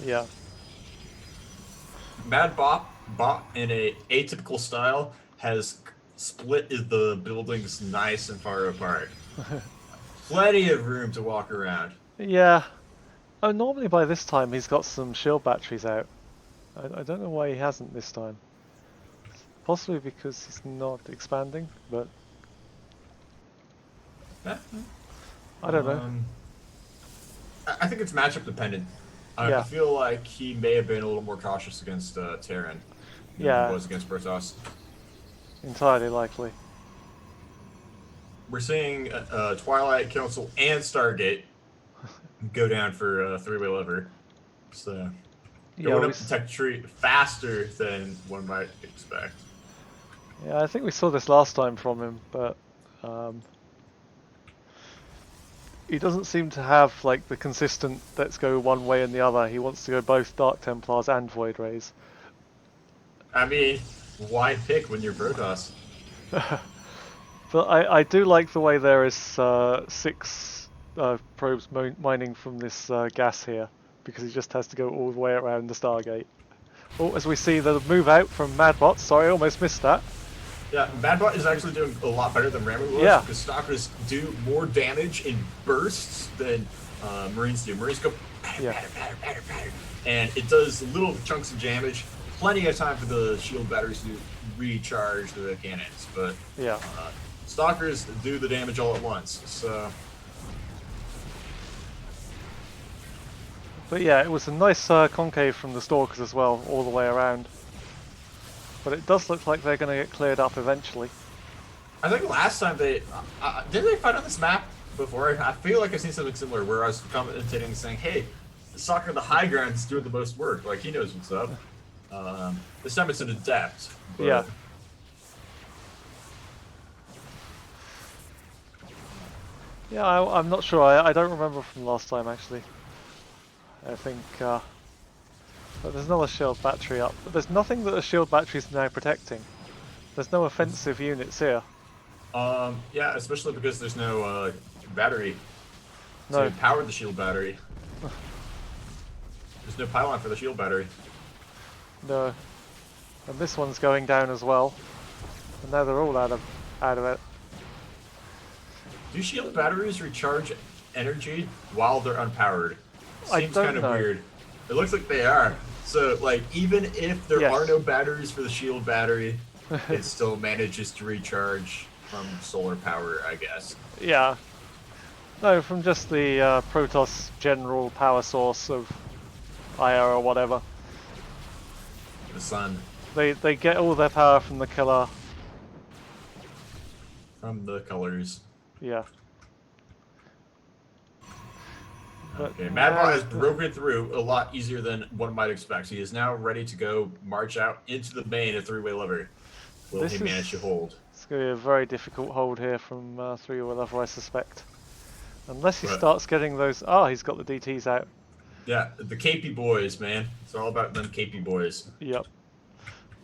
yeah. MadBot in a atypical style has split the buildings nice and far apart. Plenty of room to walk around. Yeah. Oh, normally by this time he's got some shield batteries out. I don't know why he hasn't this time. Possibly because he's not expanding, but I don't know. I think it's matchup dependent. I feel like he may have been a little more cautious against Terran than he was against Protoss. Entirely likely. we're seeing Twilight Council and Stargate go down for three-way lever. So going up the tech tree faster than one might expect. Yeah, I think we saw this last time from him, but he doesn't seem to have like the consistent let's go one way and the other. He wants to go both Dark Templars and Void Rays. I mean, why pick when you're Protoss? But I do like the way there is 6 probes mining from this gas here, because he just has to go all the way around the Stargate. Oh, as we see the move out from MadBot. Sorry, I almost missed that. Yeah, MadBot is actually doing a lot better than Ramu was, because Stalkers do more damage in bursts than Marines do. Marines go batter, batter, and it does little chunks of damage. Plenty of time for the shield batteries to recharge the cannons, but Stalkers do the damage all at once. So, but yeah, it was a nice concave from the Stalkers as well, all the way around. But it does look like they're going to get cleared up eventually. I think last time didn't they fight on this map before? I feel like I've seen something similar where I was commentating saying, "Hey, the Stalker, the high ground is doing the most work. Like he knows what's up." This time it's an adept. But... Yeah. Yeah, I'm not sure. I don't remember from last time actually. I think. But there's another shield battery up. But there's nothing that a shield battery is now protecting. There's no offensive units here. Yeah, especially because there's no battery to power the shield battery. There's no pylon for the shield battery. No. And this one's going down as well. And now they're all out of it. Do shield batteries recharge energy while they're unpowered? Seems kind of weird. It looks like they are. So, like, even if there are no batteries for the shield battery, it still manages to recharge from solar power, I guess. Yeah. No, from just the Protoss general power source of IR or whatever. The sun. They get all their power from the killer. From the colors. Yeah. Okay, MadBot has broken through a lot easier than one might expect. He is now ready to go march out into the main of three-way lever. Will he manage to hold? It's going to be a very difficult hold here from three-way lever, I suspect. Unless he starts getting those... Oh, he's got the DTs out. Yeah, the KP boys, man. It's all about them KP boys. Yep.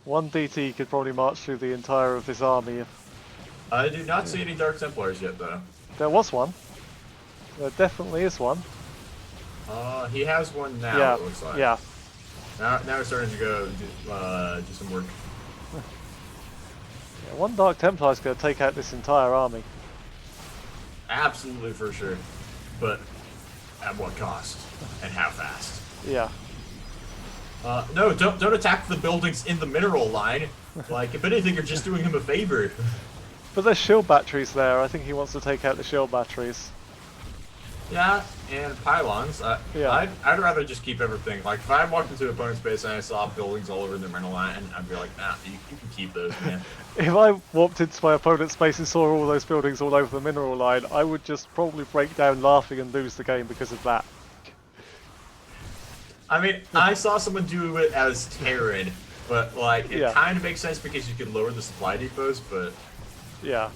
One DT could probably march through the entire of this army. I do not see any Dark Templars yet, though. There was one. There definitely is one. He has one now, it looks like. Yeah. Now it's starting to go do some work. Yeah, one Dark Templar is going to take out this entire army. Absolutely, for sure. But at what cost? And how fast? Yeah. No, don't attack the buildings in the mineral line. Like, if anything, you're just doing him a favor. But there's shield batteries there. I think he wants to take out the shield batteries. Yeah, and pylons. I'd rather just keep everything. Like, if I walked into opponent's base and I saw buildings all over the mineral line, I'd be like, nah, you can keep those, man. If I walked into my opponent's base and saw all those buildings all over the mineral line, I would just probably break down laughing and lose the game because of that. I mean, I saw someone do it as Terran, but, like, it kind of makes sense because you can lower the supply depots, but... Yeah.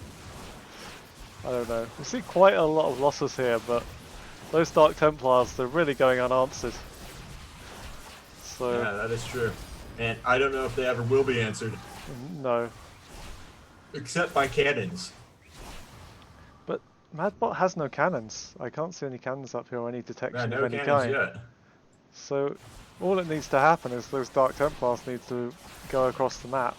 I don't know. We see quite a lot of losses here, but those Dark Templars, they're really going unanswered. So yeah, that is true. And I don't know if they ever will be answered. No. Except by cannons. But MadBot has no cannons. I can't see any cannons up here or any detection of any kind. Yet. So all it needs to happen is those Dark Templars need to go across the map.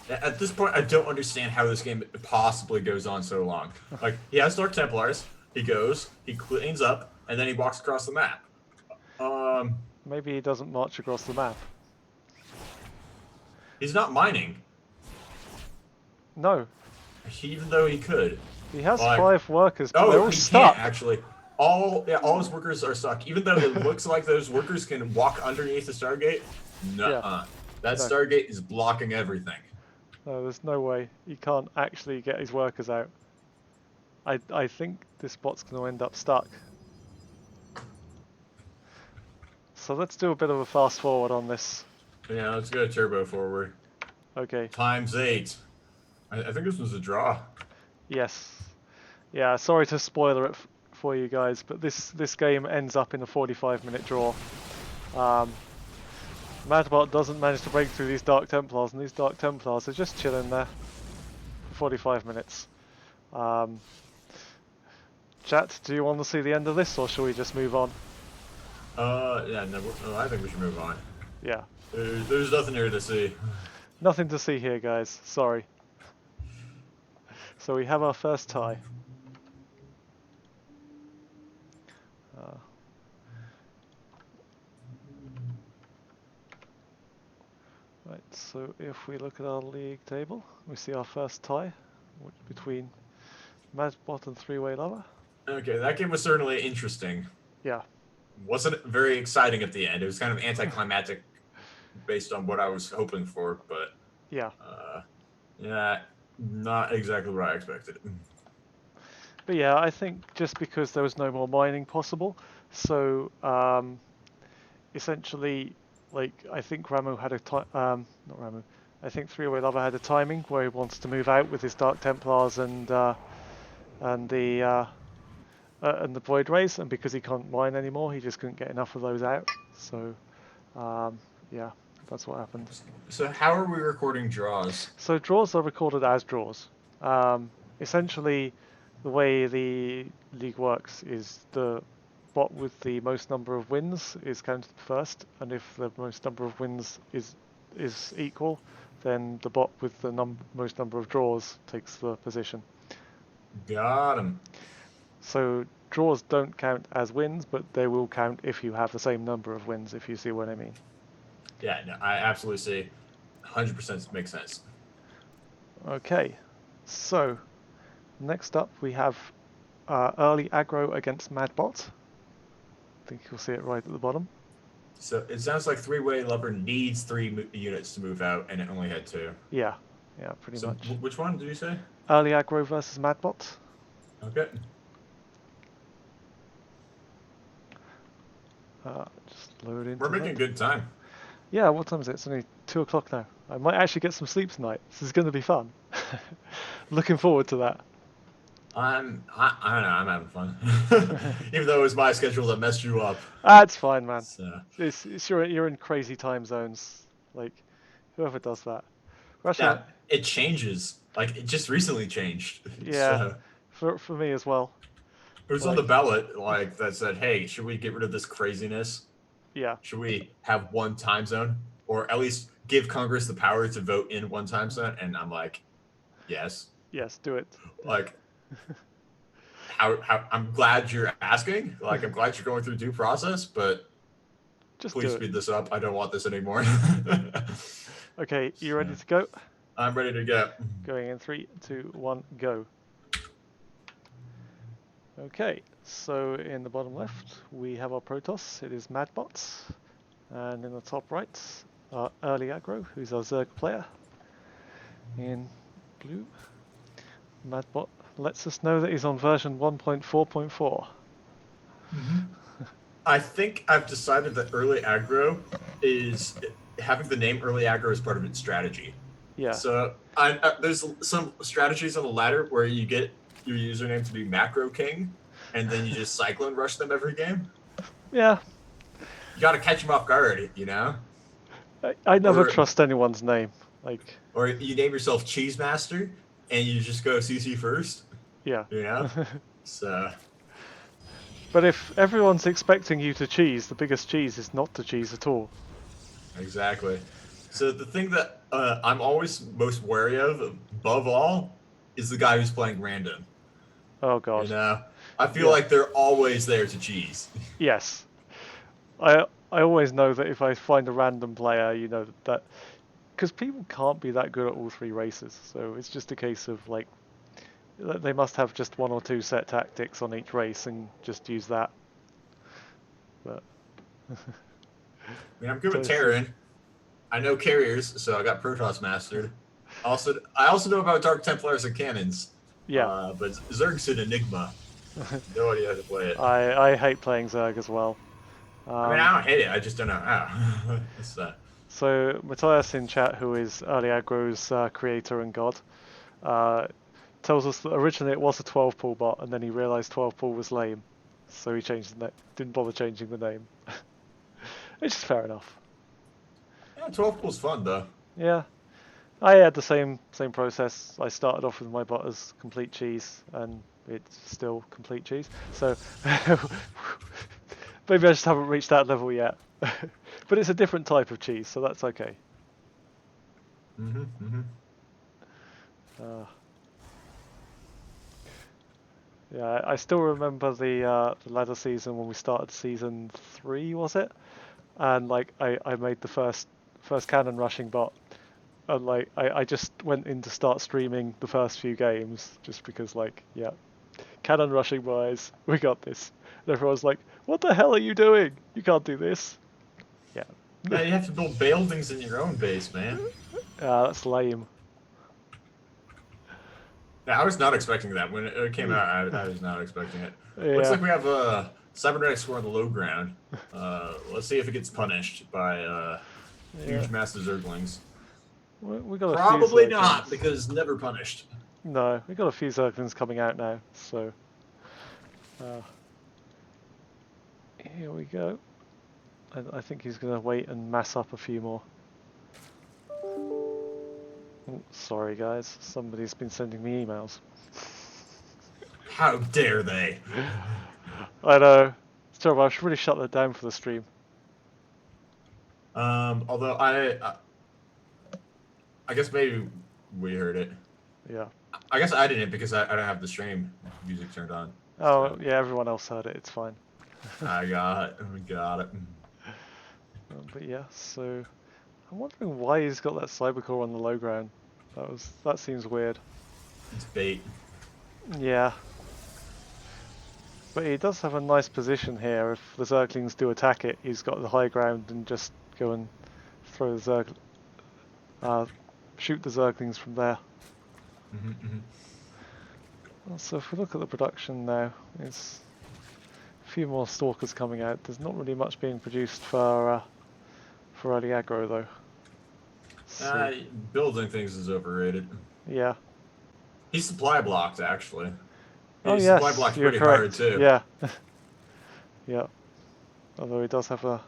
At this point, I don't understand how this game possibly goes on so long. Like, he has Dark Templars, he goes, he cleans up, and then he walks across the map. Maybe he doesn't march across the map. He's not mining. No. Even though he could. He has 5 workers, but they're all stuck. Can't, actually. All his workers are stuck. Even though it looks like those workers can walk underneath the Stargate, nuh-uh. That Stargate is blocking everything. No, there's no way. He can't actually get his workers out. I think this bot's going to end up stuck. So let's do a bit of a fast forward on this. Yeah, let's go turbo forward. Okay. ×8. I think this was a draw. Yes. Yeah, sorry to spoiler it for you guys, but this game ends up in a 45-minute draw. MadBot doesn't manage to break through these Dark Templars, and these Dark Templars are just chilling there for 45 minutes. Chat, do you want to see the end of this, or shall we just move on? Yeah, no, I think we should move on. Yeah. There's nothing here to see. Nothing to see here, guys. Sorry. So we have our first tie. Right, so if we look at our league table, we see our first tie between MadBot and Three-Way Lover. Okay, that game was certainly interesting. Yeah. Wasn't very exciting at the end. It was kind of anticlimactic based on what I was hoping for, but yeah, not exactly what I expected. But yeah, I think just because there was no more mining possible, so essentially, like, I think Ramu had not Ramu, I think Three-Way Lover had a timing where he wants to move out with his Dark Templars and the Void Rays, and because he can't mine anymore, he just couldn't get enough of those out. So, yeah, that's what happened. So how are we recording draws? So draws are recorded as draws. Essentially, the way the league works is the bot with the most number of wins is counted first, and if the most number of wins is equal, then the bot with the most number of draws takes the position. Got him. So draws don't count as wins, but they will count if you have the same number of wins, if you see what I mean. Yeah, no, I absolutely see. 100% makes sense. Okay, so next up we have early aggro against MadBot. I think you'll see it right at the bottom. So it sounds like Three-Way Lover needs 3 units to move out, and it only had 2. Yeah, pretty much. Which one did you say? Early aggro versus MadBot. Okay. Just load into We're making good time. Yeah, what time is it? It's only 2 o'clock now. I might actually get some sleep tonight. This is going to be fun. Looking forward to that. I don't know, I'm having fun. Even though it was my schedule that messed you up. It's fine, man. So. You're in crazy time zones. Like, whoever does that. Russia. Yeah, it changes. Like, it just recently changed. Yeah, so. for me as well. It was on the ballot, like, that said, hey, should we get rid of this craziness? Yeah. Should we have one time zone? Or at least give Congress the power to vote in one time zone? And I'm like, yes. Yes, do it. Like, how I'm glad you're asking. Like, I'm glad you're going through due process, but just please speed this up. I don't want this anymore. Okay, you ready to go? I'm ready to go. Going in 3, 2, 1, go. Okay, so in the bottom left we have our Protoss. It is MadBot, and in the top right, our early aggro, who's our Zerg player. In blue, MadBot lets us know that he's on version 1.4.4. Mm-hmm. I think I've decided that early aggro is having the name early aggro as part of its strategy. Yeah. So there's some strategies on the ladder where you get your username to be Macro King, and then you just Cyclone Rush them every game. Yeah. You gotta catch them off guard, you know? I never trust anyone's name. Like. Or you name yourself Cheese Master, and you just go CC first. Yeah. You know? So. But if everyone's expecting you to cheese, the biggest cheese is not to cheese at all. Exactly. So the thing that I'm always most wary of, above all, is the guy who's playing random. Oh god. You know, I feel like they're always there to cheese. Yes. I always know that if I find a random player, you know, that because people can't be that good at all 3 races, so it's just a case of like they must have just 1 or 2 set tactics on each race and just use that. But I mean, I'm good with Terran. I know carriers, so I got Protoss mastered. I also know about Dark Templars and cannons. Yeah. But Zerg's an enigma. No idea how to play it. I hate playing Zerg as well. I mean, I don't hate it. I just don't know how. So Matthias in chat, who is Early Aggro's creator and god, tells us that originally it was a 12 pool bot, and then he realised 12 pool was lame, so he changed the didn't bother changing the name. Which is fair enough. Yeah, 12 pool's fun though. Yeah, I had the same process. I started off with my bot as complete cheese, and it's still complete cheese. So maybe I just haven't reached that level yet. But it's a different type of cheese, so that's okay. Yeah, I still remember the ladder season when we started season 3, was it? And like I made the first cannon rushing bot, and like I just went in to start streaming the first few games just because like yeah, cannon rushing boys, we got this. And everyone's like, what the hell are you doing? You can't do this. Yeah. Yeah, you have to build buildings in your own base, man. That's lame. Yeah, I was not expecting that. When it came out, I was not expecting it. Yeah. Looks like we have a cybernetic score on the low ground. Let's see if it gets punished by huge massive Zerglings. We got probably not, because never punished. No, we got a few Zerglings coming out now, so here we go. I think he's going to wait and mass up a few more. Oh, sorry guys, somebody's been sending me emails. How dare they? I know. It's terrible. I should really shut that down for the stream. Although I guess maybe we heard it. Yeah. I guess I didn't because I don't have the stream music turned on. Oh, so. Yeah, everyone else heard it. It's fine. I got it. We got it. But yeah, so I'm wondering why he's got that cybercore on the low ground. That seems weird. It's bait. Yeah. But he does have a nice position here. If the Zerglings do attack it, he's got the high ground and just go and throw the shoot the Zerglings from there. So if we look at the production now, it's a few more stalkers coming out. There's not really much being produced for early aggro though. So, building things is overrated. Yeah. He's supply blocked actually. He's supply blocked pretty hard too. Yeah. Yeah. Although he does have a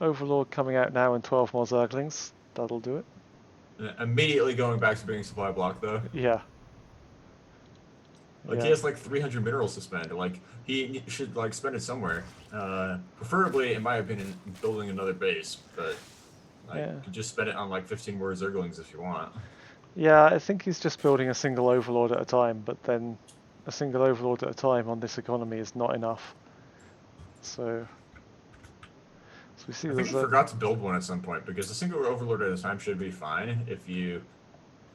Overlord coming out now and 12 more Zerglings. That'll do it. Immediately going back to being supply blocked though. Yeah. Like he has like 300 minerals to spend. Like he should like spend it somewhere. Preferably, in my opinion, building another base. But like, you could just spend it on like 15 more Zerglings if you want. Yeah, I think he's just building a single Overlord at a time. But then a single Overlord at a time on this economy is not enough. So we see. I think he forgot to build one at some point because a single Overlord at a time should be fine if you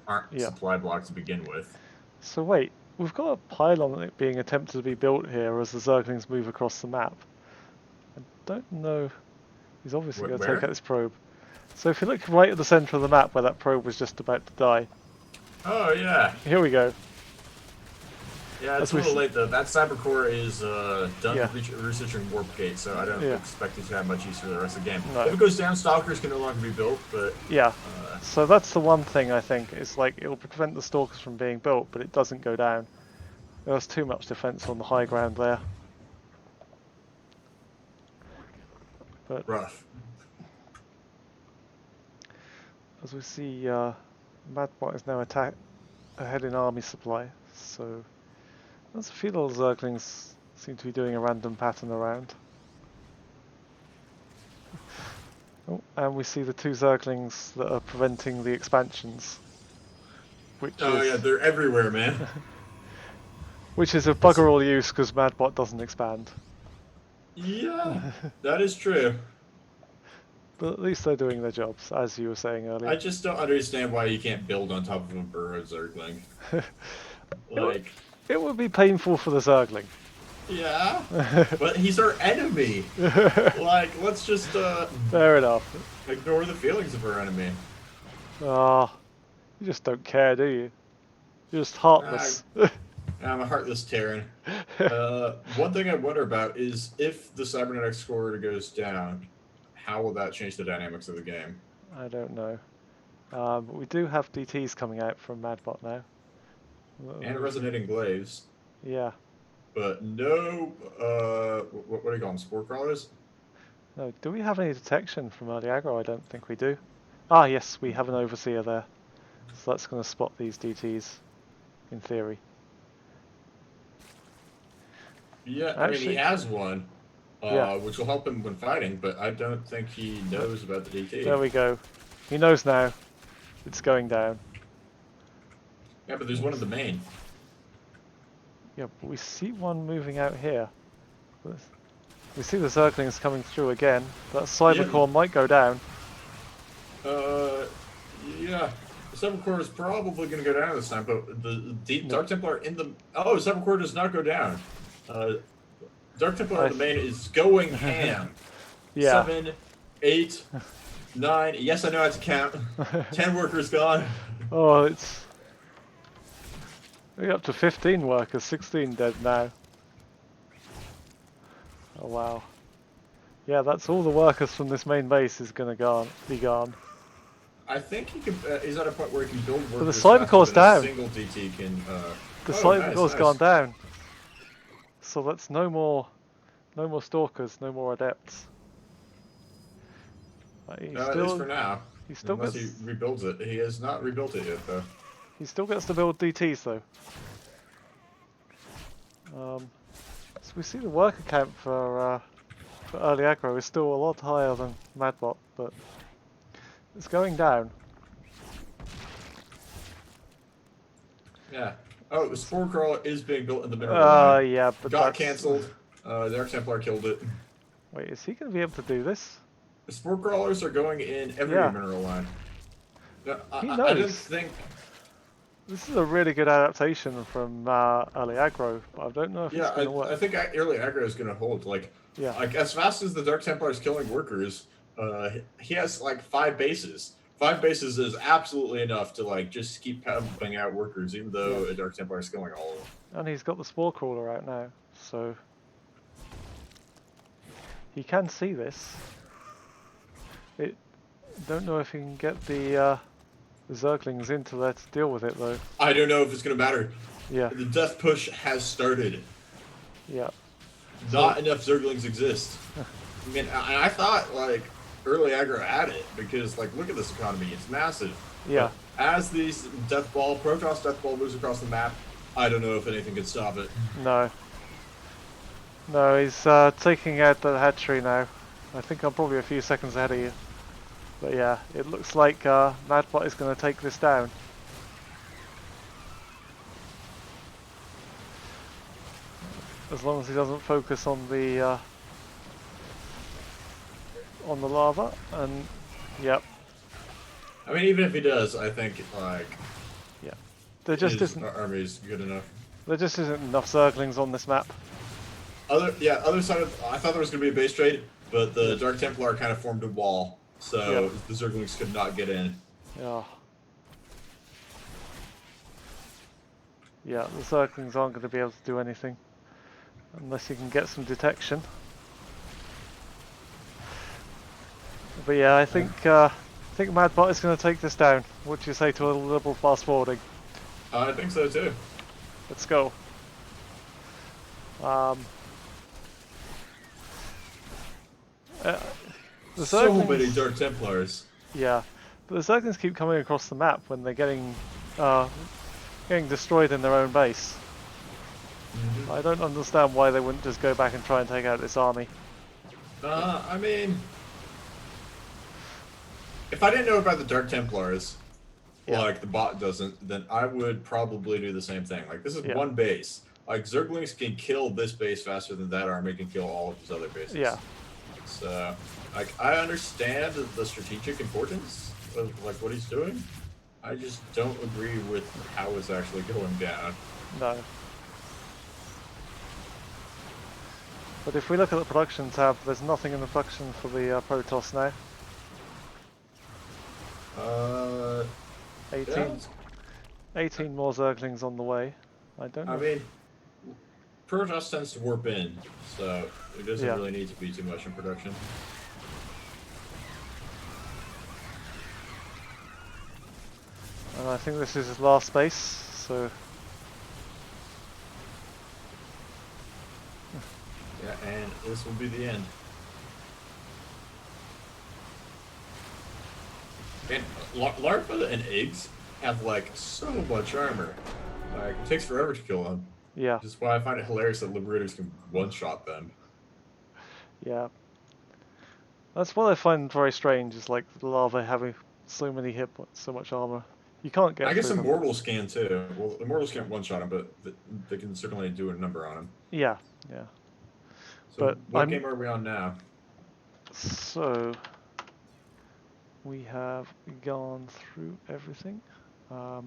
aren't supply blocked to begin with. So wait. We've got a pylon being attempted to be built here as the Zerglings move across the map. I don't know. He's obviously going to take out this probe. So if you look right at the centre of the map where that probe was just about to die. Oh, yeah. Here we go. Yeah, it's a little late though. That cybercore is done researching warp gate, so I don't expect it to have much use for the rest of the game. No. If it goes down, stalkers can no longer be built, but so that's the one thing I think. It's like it will prevent the stalkers from being built, but it doesn't go down. There's too much defense on the high ground there. But rough. As we see, MadBot is now ahead in army supply, so there's a few little Zerglings seem to be doing a random pattern around. Oh, and we see the two Zerglings that are preventing the expansions. Which yeah, they're everywhere, man. Which is a bugger all use because MadBot doesn't expand. Yeah, that is true. But at least they're doing their jobs, as you were saying earlier. I just don't understand why you can't build on top of a burrow Zergling. Like, it would be painful for the Zergling. Yeah, but he's our enemy. Like, let's just fair enough. Ignore the feelings of our enemy. You You just don't care, do you? You're just heartless. I'm a heartless Terran. One thing I wonder about is if the cybernetic score goes down, how will that change the dynamics of the game? I don't know. But we do have DTs coming out from MadBot now. And resonating glaives. Yeah. But no, what do you call them? Spore crawlers? No, do we have any detection from early aggro? I don't think we do. Ah, yes, we have an overseer there. So that's going to spot these DTs, in theory. Yeah, I mean, he has one, yeah. which will help him when fighting, but I don't think he knows about the DT. There we go. He knows now. It's going down. Yeah, but there's one in the main. Yeah, but we see one moving out here. We see the Zerglings coming through again. That Cybercore might go down. Yeah. The Cybercore is probably going to go down this time, but the Dark Templar in the... Oh, Cybercore does not go down. Dark Templar in the main is going ham. Yeah. 7, 8, 9... Yes, I know how to count. 10 workers gone. Oh, it's... We're up to 15 workers, 16 dead now. Oh wow. Yeah, that's all the workers from this main base is going to be gone. I think he can. He's at a point where he can build workers. But the Cybercore's down. A single DT can. The Cybercore's gone down. So that's no more stalkers, no more adepts. At least for now. Unless he rebuilds it. He has not rebuilt it yet, though. He still gets to build DTs though. So we see the worker count for early aggro is still a lot higher than MadBot, but it's going down. Yeah. Oh, the Spore Crawler is being built in the middle line. Yeah, but got cancelled. The Dark Templar killed it. Wait, is he going to be able to do this? The Spore Crawlers are going in every mineral line. No, he knows. I didn't think... This is a really good adaptation from early aggro, but I don't know if it's going to work. I think early aggro is going to hold. Like as fast as the Dark Templar is killing workers, he has like 5 bases. 5 bases is absolutely enough to like just keep pumping out workers, even though a Dark Templar is killing all of them. And he's got the Spore Crawler out now, so he can see this. Don't know if he can get the Zerglings into there to deal with it though. I don't know if it's going to matter. Yeah. The death push has started. Yeah. Not enough Zerglings exist. I mean, I thought like early aggro had it because like look at this economy, it's massive. Yeah. But as these Protoss Death Ball moves across the map, I don't know if anything can stop it. No. No, he's taking out the hatchery now. I think I'm probably a few seconds ahead of you. But yeah, it looks like MadBot is going to take this down. As long as he doesn't focus on the lava, and yep. I mean, even if he does, I think like there just isn't. Army is good enough. There just isn't enough Zerglings on this map. Other side of I thought there was going to be a base trade, but the Dark Templar kind of formed a wall. So the Zerglings could not get in. Yeah. Yeah, the Zerglings aren't going to be able to do anything unless you can get some detection. But yeah, I think MadBot is going to take this down. What do you say to a little fast forwarding? I think so too. Let's go. So many Dark Templars. Yeah, but the Zerglings keep coming across the map when they're getting destroyed in their own base. I don't understand why they wouldn't just go back and try and take out this army. I mean, if I didn't know about the Dark Templars, like the bot doesn't, then I would probably do the same thing. Like this is one base. Like Zerglings can kill this base faster than that army can kill all of his other bases. Yeah. So, like, I understand the strategic importance of like what he's doing. I just don't agree with how it's actually going down. No. But if we look at the production tab, there's nothing in the production for the Protoss now. 18 more Zerglings on the way. I don't know. I mean, Protoss tends to warp in, so it doesn't really need to be too much in production. And I think this is his last space, so... Yeah, and this will be the end. And larvae and eggs have like so much armor. Like it takes forever to kill them. Yeah. Which is why I find it hilarious that Liberators can one-shot them. Yeah. That's what I find very strange, is like the larvae having so many hit points, so much armor. You can't get I guess through them. Immortals can too. Well, Immortals can't one-shot him, but they can certainly do a number on him. Yeah, yeah. So but what game are we on now? So we have gone through everything. Let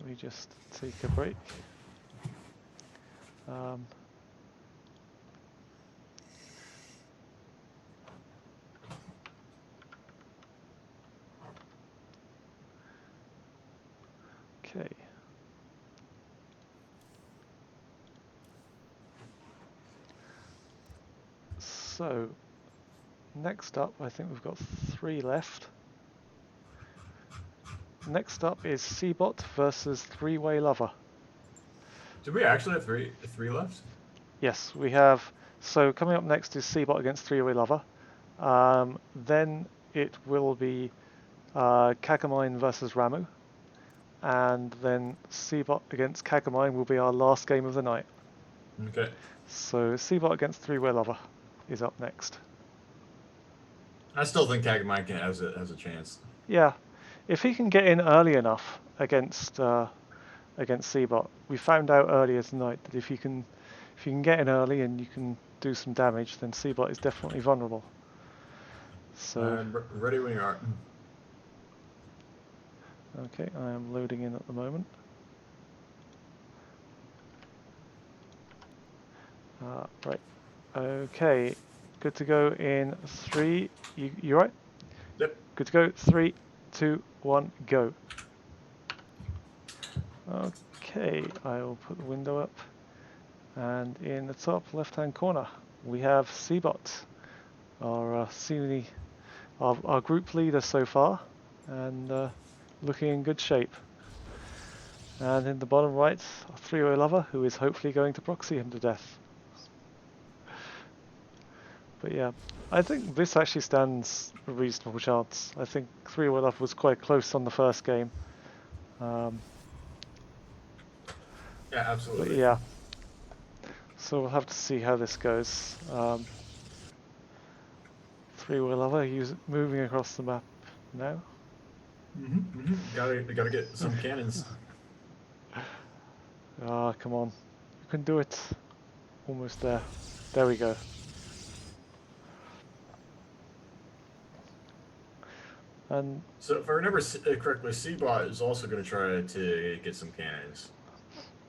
me just take a break. Okay. So next up, I think we've got 3 left. Next up is CeeBot versus Three-Way Lover. Do we actually have three left? Yes, we have. So coming up next is CeeBot against Three-Way Lover. Then it will be CagA versus Ramu. And then CeeBot against CagA will be our last game of the night. Okay. So CeeBot against Three-Way Lover is up next. I still think CagA has a chance. Yeah, if he can get in early enough against CeeBot, we found out earlier tonight that if you can get in early and you can do some damage, then CeeBot is definitely vulnerable. So I'm ready when you are. Okay, I am loading in at the moment. Right. Okay, good to go in 3. You right? Yep. Good to go. 3, 2, 1, go. Okay, I will put the window up. And in the top left-hand corner, we have CeeBot, our group leader so far, and looking in good shape. And in the bottom right, a Three-Way Lover, who is hopefully going to proxy him to death. But yeah, I think this actually stands a reasonable chance. I think Three-Way Lover was quite close on the first game. Yeah, absolutely. But yeah, so we'll have to see how this goes. Three-Way Lover, moving across the map now. Gotta get some cannons. Ah, come on. You can do it. Almost there. There we go. And so if I remember correctly, CeeBot is also going to try to get some cannons.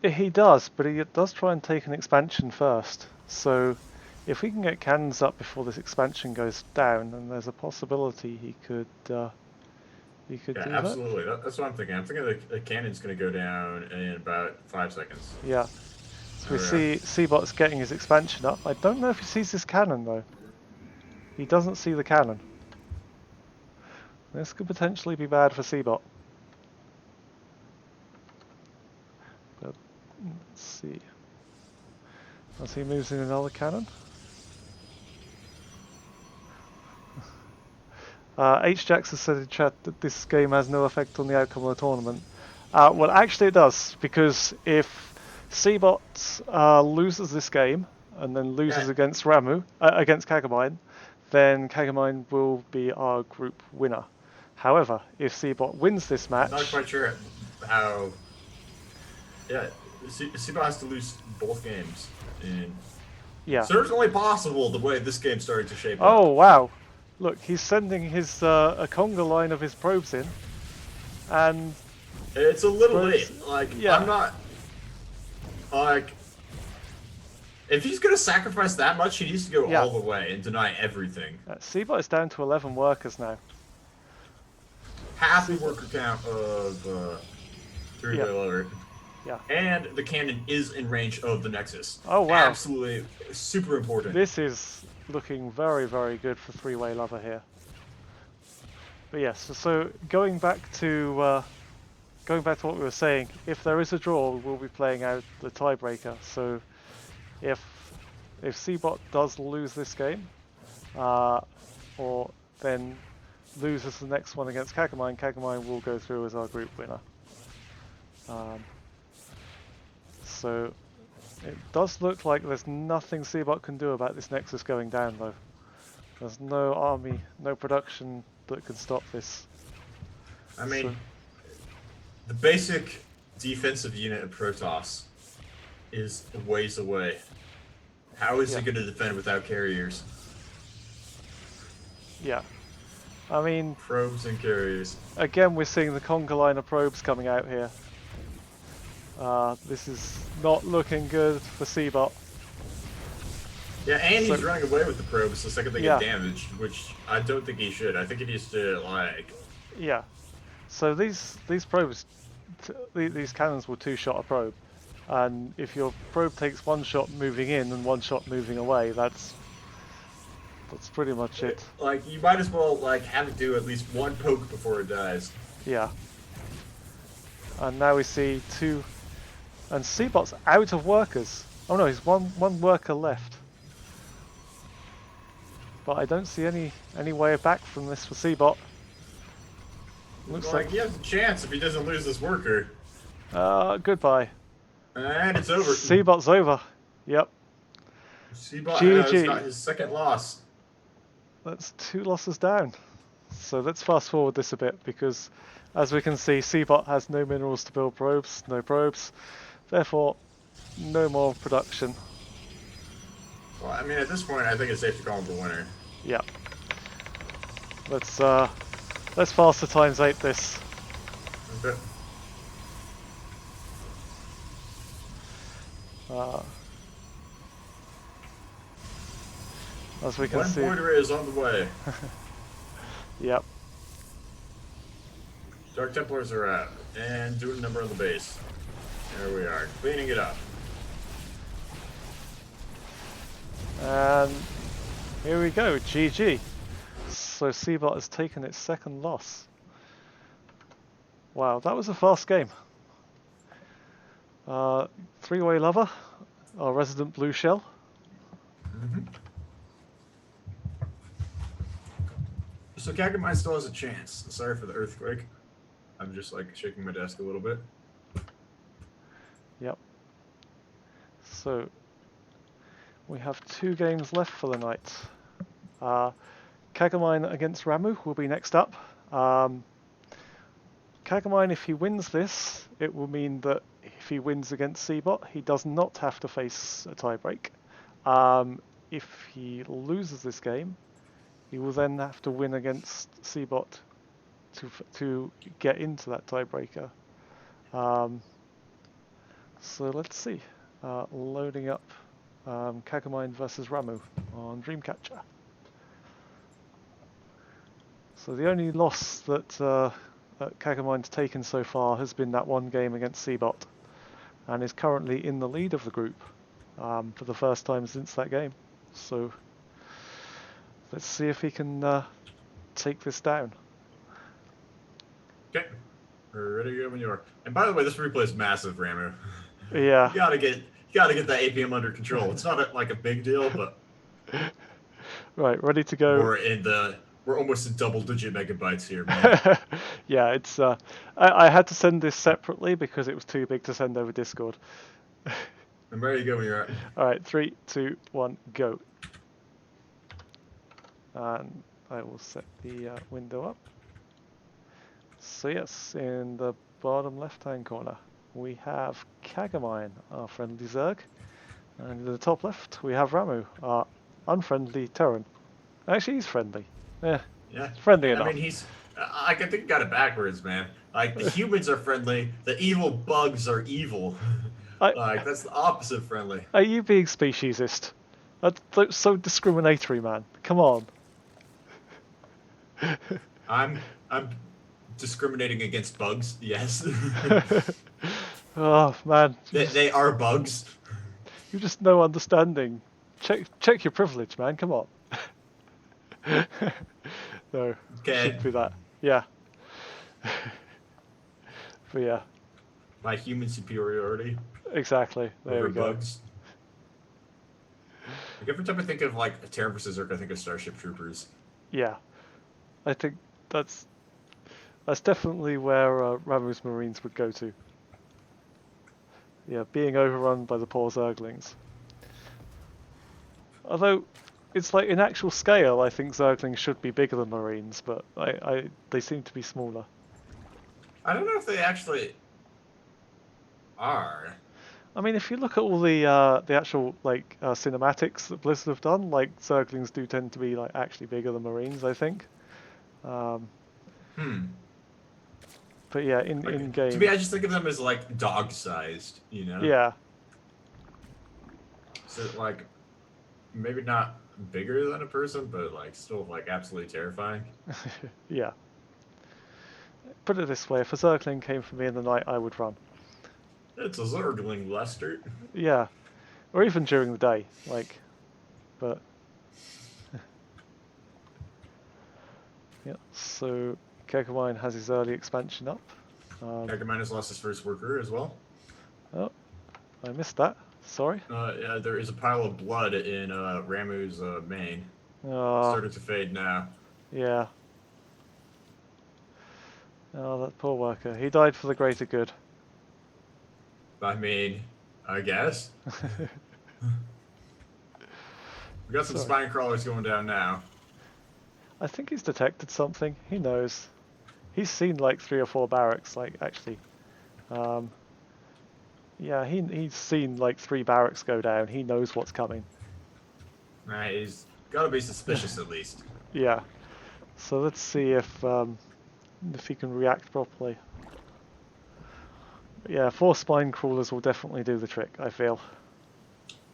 He does, but he does try and take an expansion first. So if we can get cannons up before this expansion goes down, then there's a possibility he could do absolutely. that. That's what I'm thinking. I'm thinking the cannon's going to go down in about 5 seconds. Yeah. So we see CeeBot's getting his expansion up. I don't know if he sees this cannon though. He doesn't see the cannon. This could potentially be bad for CeeBot. But let's see. As he moves in another cannon. H-Jax has said in chat that this game has no effect on the outcome of the tournament. Well, actually it does, because if CeeBot loses this game and then loses against Ramu, against CagA, then CagA will be our group winner. However, if CeeBot wins this match... I'm not quite sure how... Yeah, CeeBot has to lose both games. And certainly possible the way this game's starting to shape up. Oh, wow. Look, he's sending his a conga line of his probes in. And... It's a little late. Like, I'm not... Like... If he's going to sacrifice that much, he needs to go all the way and deny everything. CeeBot is down to 11 workers now. half the worker count of three-way lover. Yeah. And the cannon is in range of the Nexus. Oh wow. Absolutely super important. This is looking very, very good for three-way lover here. But yes, so going back to what we were saying, if there is a draw, we'll be playing out the tiebreaker. So if CeeBot does lose this game, or then loses the next one against CagA, CagA will go through as our group winner. So it does look like there's nothing CeeBot can do about this Nexus going down though. There's no army, no production that can stop this. I mean, the basic defensive unit of Protoss is a ways away. How is it going to defend without carriers? Yeah. I mean... Probes and carriers. Again, we're seeing the conga line of probes coming out here. This is not looking good for CeeBot. Yeah, and he's running away with the probes the second they get damaged, which I don't think he should. I think he needs to, like... Yeah. So these probes, these cannons will two-shot a probe. And if your probe takes one shot moving in and one shot moving away, that's pretty much it. Like, you might as well, like, have it do at least one poke before it dies. Yeah. And now we see two... And CeeBot's out of workers. Oh no, he's one worker left. But I don't see any way back from this for CeeBot. Looks like he has a chance if he doesn't lose this worker. Goodbye. And it's over. CeeBot's over. Yep. CeeBot has got his second loss. That's 2 losses down. So let's fast forward this a bit, because as we can see, CeeBot has no minerals to build probes, no probes. Therefore, no more production. Well, I mean, at this point, I think it's safe to call him the winner. Yeah. Let's faster times 8 this. Okay. As we can see, One Void Ray is on the way. Yep. Dark Templars are out and doing a number on the base. There we are, cleaning it up. And here we go, GG. So CeeBot has taken its second loss. Wow, that was a fast game. Three-way lover, our resident blue shell. So CagA still has a chance. Sorry for the earthquake. I'm just like shaking my desk a little bit. Yep. So we have 2 games left for the night. CagA against Ramu will be next up. CagA, if he wins this, it will mean that if he wins against CeeBot, he does not have to face a tiebreak. If he loses this game, he will then have to win against CeeBot to get into that tiebreaker. So let's see. Loading up CagA versus Ramu on Dreamcatcher. So the only loss that CagA taken so far has been that one game against CeeBot, and is currently in the lead of the group for the first time since that game. So let's see if he can take this down. Okay, we're ready to go when you are. And by the way, this replay is massive, Ramu. Yeah. You gotta get that APM under control. It's not like a big deal, but right, ready to go. We're almost in double-digit megabytes here, man. Yeah, it's. I had to send this separately because it was too big to send over Discord. I'm ready to go when you're at. All right, 3, 2, 1, go. And I will set the window up. So yes, in the bottom left-hand corner, we have CagA, our friendly Zerg. And in the top left, we have Ramu, our unfriendly Terran. Actually, he's friendly. Yeah, friendly enough. I mean, I think you got it backwards, man. Like, the humans are friendly, the evil bugs are evil. Like, that's the opposite friendly. Are you being speciesist? That's so discriminatory, man. Come on. I'm discriminating against bugs. Yes. Oh man, They are bugs. you just no understanding. Check your privilege, man. Come on. No, Okay. shouldn't be that. Yeah. But yeah, My human superiority exactly. There over we go. bugs. Like every time I think of like Terran vs. Zerg, I think of Starship Troopers. Yeah, I think that's definitely where Ramu's Marines would go to. Yeah, being overrun by the poor Zerglings. Although, it's like in actual scale, I think Zerglings should be bigger than Marines, but they seem to be smaller. I don't know if they actually are. I mean, if you look at all the actual like cinematics that Blizzard have done, like Zerglings do tend to be like actually bigger than Marines, I think. Um, Hmm. but yeah, in Like to me, game, I just think of them as like dog-sized. yeah, So like maybe not bigger than a person, but like still like absolutely terrifying. yeah. Put it this way: if a Zergling came for me in the night, I would run. It's a Zergling, Lester. Yeah, or even during the day, like. But yeah, so CagA has his early expansion up. CagA has lost his first worker as well. Oh, I missed that. Sorry. Yeah, there is a pile of blood in Ramu's main. Oh, Starting to fade now. yeah. Oh, that poor worker. He died for the greater good. I mean, I guess. We got some Sorry. spine crawlers going down now. I think he's detected something. He knows. He's seen like 3 or 4 barracks, like actually. Um, yeah, he's seen like 3 barracks go down. He knows what's coming. Right, he's got to be suspicious at least. Yeah. So let's see if he can react properly. Yeah, 4 spine crawlers will definitely do the trick, I feel.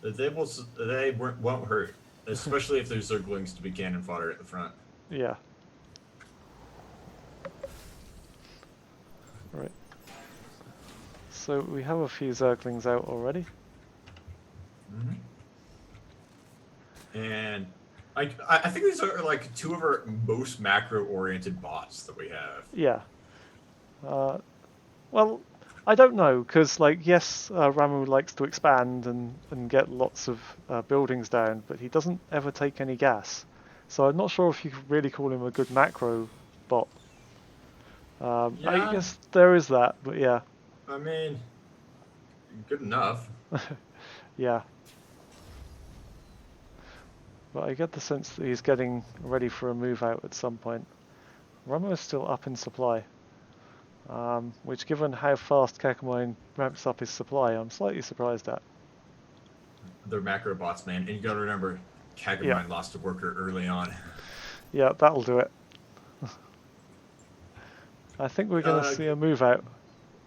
They won't hurt, especially if there's Zerglings to be cannon fodder at the front. Yeah. Right. So we have a few Zerglings out already. And I think these are like 2 of our most macro-oriented bots that we have. Yeah. Well, I don't know, because, like, yes, Ramu likes to expand and get lots of buildings down, but he doesn't ever take any gas. So I'm not sure if you could really call him a good macro bot. I Yeah, guess there is that, but yeah. I mean, good enough. Yeah. But I get the sense that he's getting ready for a move out at some point. Ramu is still up in supply. Which, given how fast CagA ramps up his supply, I'm slightly surprised at. They're macro bots, man. And you gotta remember, Yeah. CagA lost a worker early on. Yeah, that'll do it. I think we're going to see a move out.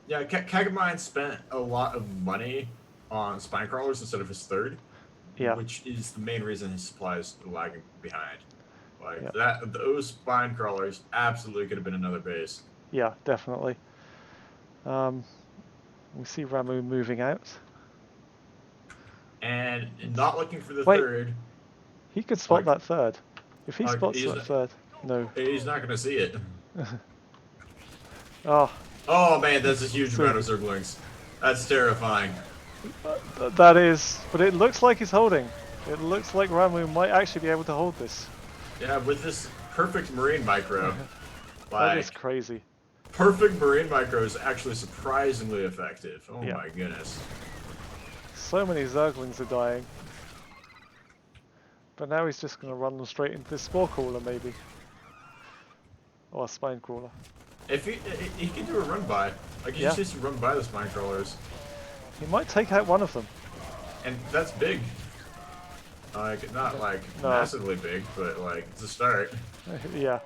Yeah, CagA spent a lot of money on spine crawlers instead of his third, Yeah. which is the main reason his supply is lagging behind. Like Yeah. those spine crawlers absolutely could have been another base. Yeah, definitely. We see Ramu moving out. And not looking for the Wait, third. he could spot that third. If he spots He's, that third, no. he's not going to see it. Oh. Oh man, that's a huge amount of Zerglings. That's terrifying. That is, but it looks like he's holding. It looks like Ramu might actually be able to hold this. Yeah, with this perfect marine micro. That is crazy. Perfect marine micro is actually surprisingly effective. Oh Yeah. my goodness. So many Zerglings are dying. But now he's just going to run them straight into this spore crawler, maybe. Or a spine crawler. If he can do a run by, like he just needs to run by the spine crawlers. He might take out one of them. And that's big. Like not like massively big, but like it's a start. Yeah.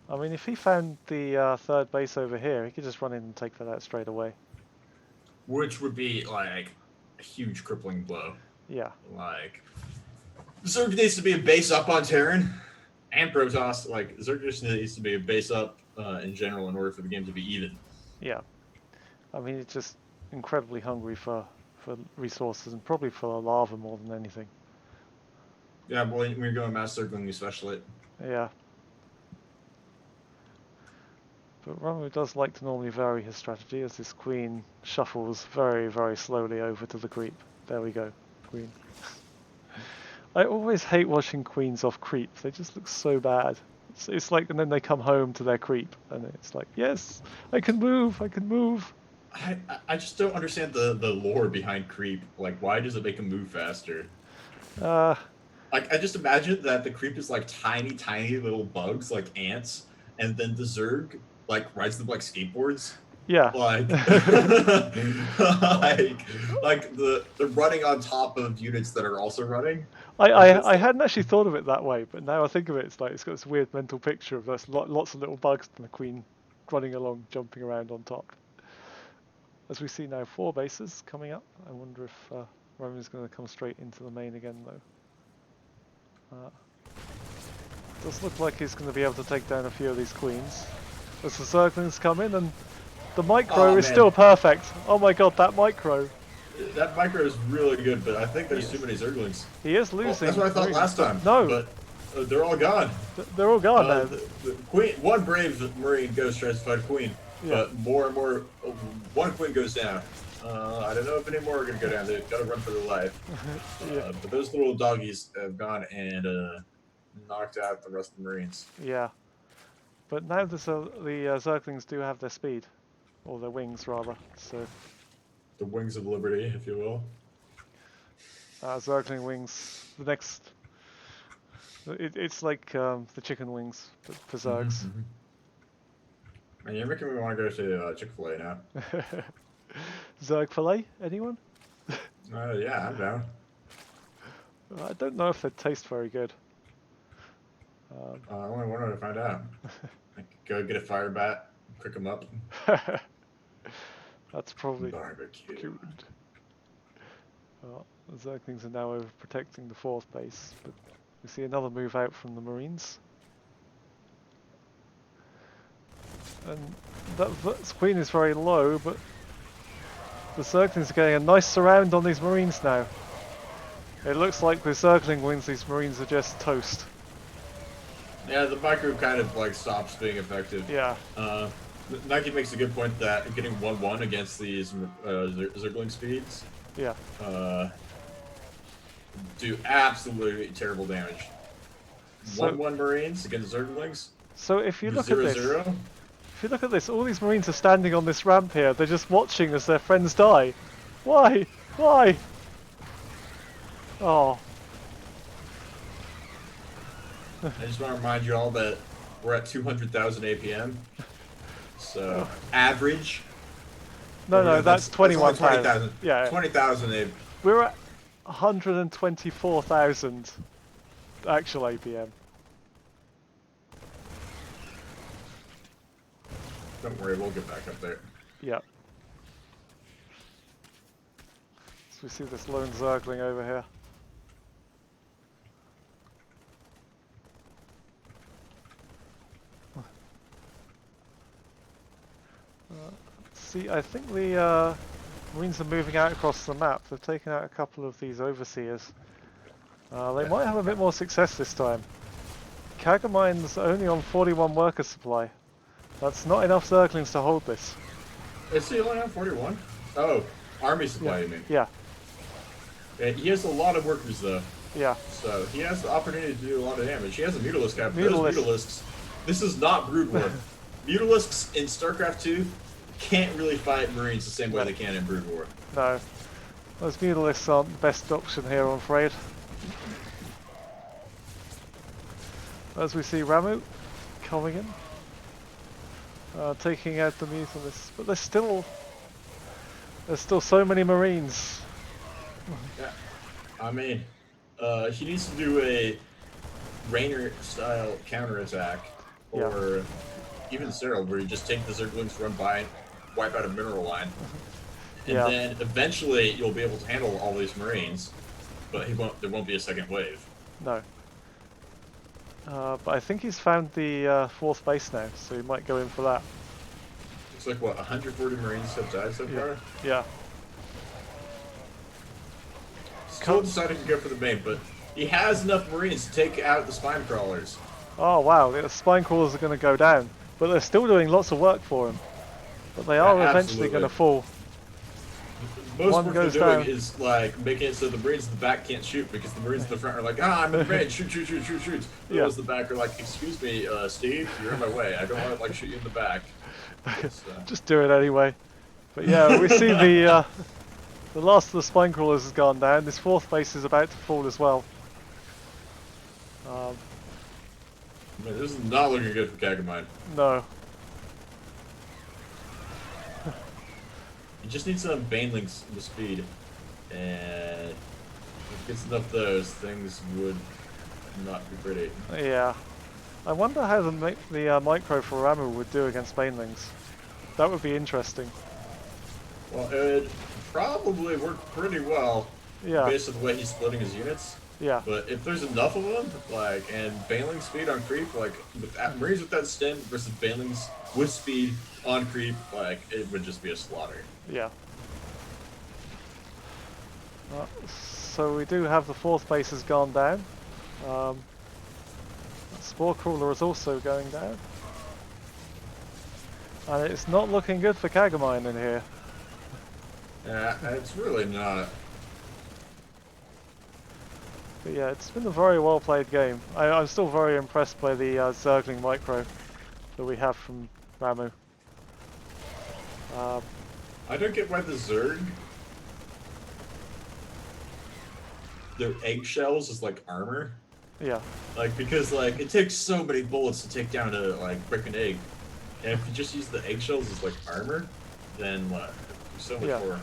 I mean, if he found the third base over here, he could just run in and take that out straight away. Which would be like a huge crippling blow. Yeah. Like Zerg needs to be a base up on Terran, And Protoss, like, Zerg just needs to be a base up in general in order for the game to be even. Yeah. I mean, it's just incredibly hungry for resources and probably for the lava more than anything. Yeah, well, when you're going mass circling, especially. Yeah. But Ramu does like to normally vary his strategy as this queen shuffles very, very slowly over to the creep. There we go, queen. I always hate watching queens off creep. They just look so bad. It's like, and then they come home to their creep, and it's like, yes, I can move, I can move. I just don't understand the lore behind creep. Like, why does it make him move faster? Like, I just imagine that the creep is like tiny little bugs, like ants, and then the Zerg like rides them like skateboards. Yeah. Like, like they're running on top of units that are also running. I hadn't actually thought of it that way, but now I think of it, it's like it's got this weird mental picture of us, lots of little bugs and the queen running along, jumping around on top. As we see now, 4 bases coming up. I wonder if Roman's going to come straight into the main again, though. Does look like he's going to be able to take down a few of these queens. As the Zerglings come in, and the micro is still perfect. Oh my god, that micro. That micro is really good, but I think there's too many Zerglings. He is losing. That's what I thought last time. No. But they're all gone. They're all gone now. The queen, one brave Marine goes tries to fight a queen, but more and more, one queen goes down. I don't know if any more are going to go down. They've got to run for their life. But those little doggies have gone and knocked out the rest of the Marines. Yeah. But now the Zerglings do have their speed. Or their wings, rather. So the wings of liberty, if you will. Zergling wings. The next... It's like the chicken wings for Zergs. And you're making me want to go to Chick-fil-A now. Zerg filet? Anyone? Yeah, I'm down. I don't know if they taste very good. I only wanted to find out. Go get a fire bat, cook them up. That's probably barbecue. Good. The Zerglings are now overprotecting the 4th base, but we see another move out from the Marines. And that queen is very low, but the Zerglings are getting a nice surround on these Marines now. It looks like the Zergling wins, these Marines are just toast. Yeah, the micro kind of like stops being effective. Yeah. Nike makes a good point that getting 1-1 against these Zergling speeds do absolutely terrible damage. 1-1 Marines against Zerglings. So if you look 0-0. at this, if you look at this, all these Marines are standing on this ramp here. They're just watching as their friends die. Why? Why? Oh. I just want to remind you all that we're at 200,000 APM. So average. No, that's 21,000. 20,000. Yeah. 20,000. We're at 124,000 actual APM. Don't worry, we'll get back up there. Yeah. So we see this lone Zergling over here. See, I think the Marines are moving out across the map. They've taken out a couple of these overseers. They might have a bit more success this time. CagA mine's only on 41 worker supply. That's not enough Zerglings to hold this. Is he only on 41? Oh, army supply, you mean? Yeah. He has a lot of workers, though. Yeah. So he has the opportunity to do a lot of damage. He has a Mutalisk cap. Mutalisk. Those Mutalisks, this is not Brood War. Mutalisks in Starcraft 2 can't really fight Marines the same way they can in Brood War. No. Those Mutalisks aren't the best option here, I'm afraid. As we see Ramu coming in. Taking out the Mutalisks. But there's still so many Marines. Yeah. I mean, he needs to do a Rainer-style counterattack, or even Cyril, where you just take the Zerglings, run by, and wipe out a mineral line, and then eventually you'll be able to handle all these Marines, but there won't be a second wave. No. But I think he's found the fourth base now, so he might go in for that. Looks like, what, 140 Marines have died so far? Yeah. Still deciding to go for the main, but he has enough Marines to take out the spine crawlers. Oh wow, the spine crawlers are going to go down, but they're still doing lots of work for him. But they are eventually going to fall. Most work they're doing is like making it so the Marines in the back can't shoot because the Marines in the front are like, I'm in the range, shoot. Those in the back are like, excuse me, Steve, you're in my way. I don't want to like shoot you in the back. Just do it anyway. But yeah, we see the last of the spine crawlers has gone down. This fourth base is about to fall as well. Man, this is not looking good for CagA. No. You just need some banelings in the speed, and if it gets enough of those, things would not be pretty. Yeah. I wonder how the micro for Ramu would do against banelings. That would be interesting. Well, it would probably work pretty well, based on the way he's splitting his units. Yeah. But if there's enough of them, like, and baneling speed on creep, like, with Marines with that stem versus banelings with speed on creep, like, it would just be a slaughter. Yeah. So we do have the fourth base has gone down. Spore Crawler is also going down. And it's not looking good for CagA in here. Yeah, it's really not. But yeah, it's been a very well played game. I'm still very impressed by the Zergling micro that we have from Ramu. I don't get why the Zerg, their eggshells is like armor. Yeah. Like, because like it takes so many bullets to take down a like an egg, and if you just use the eggshells as like armor, then what? So much more.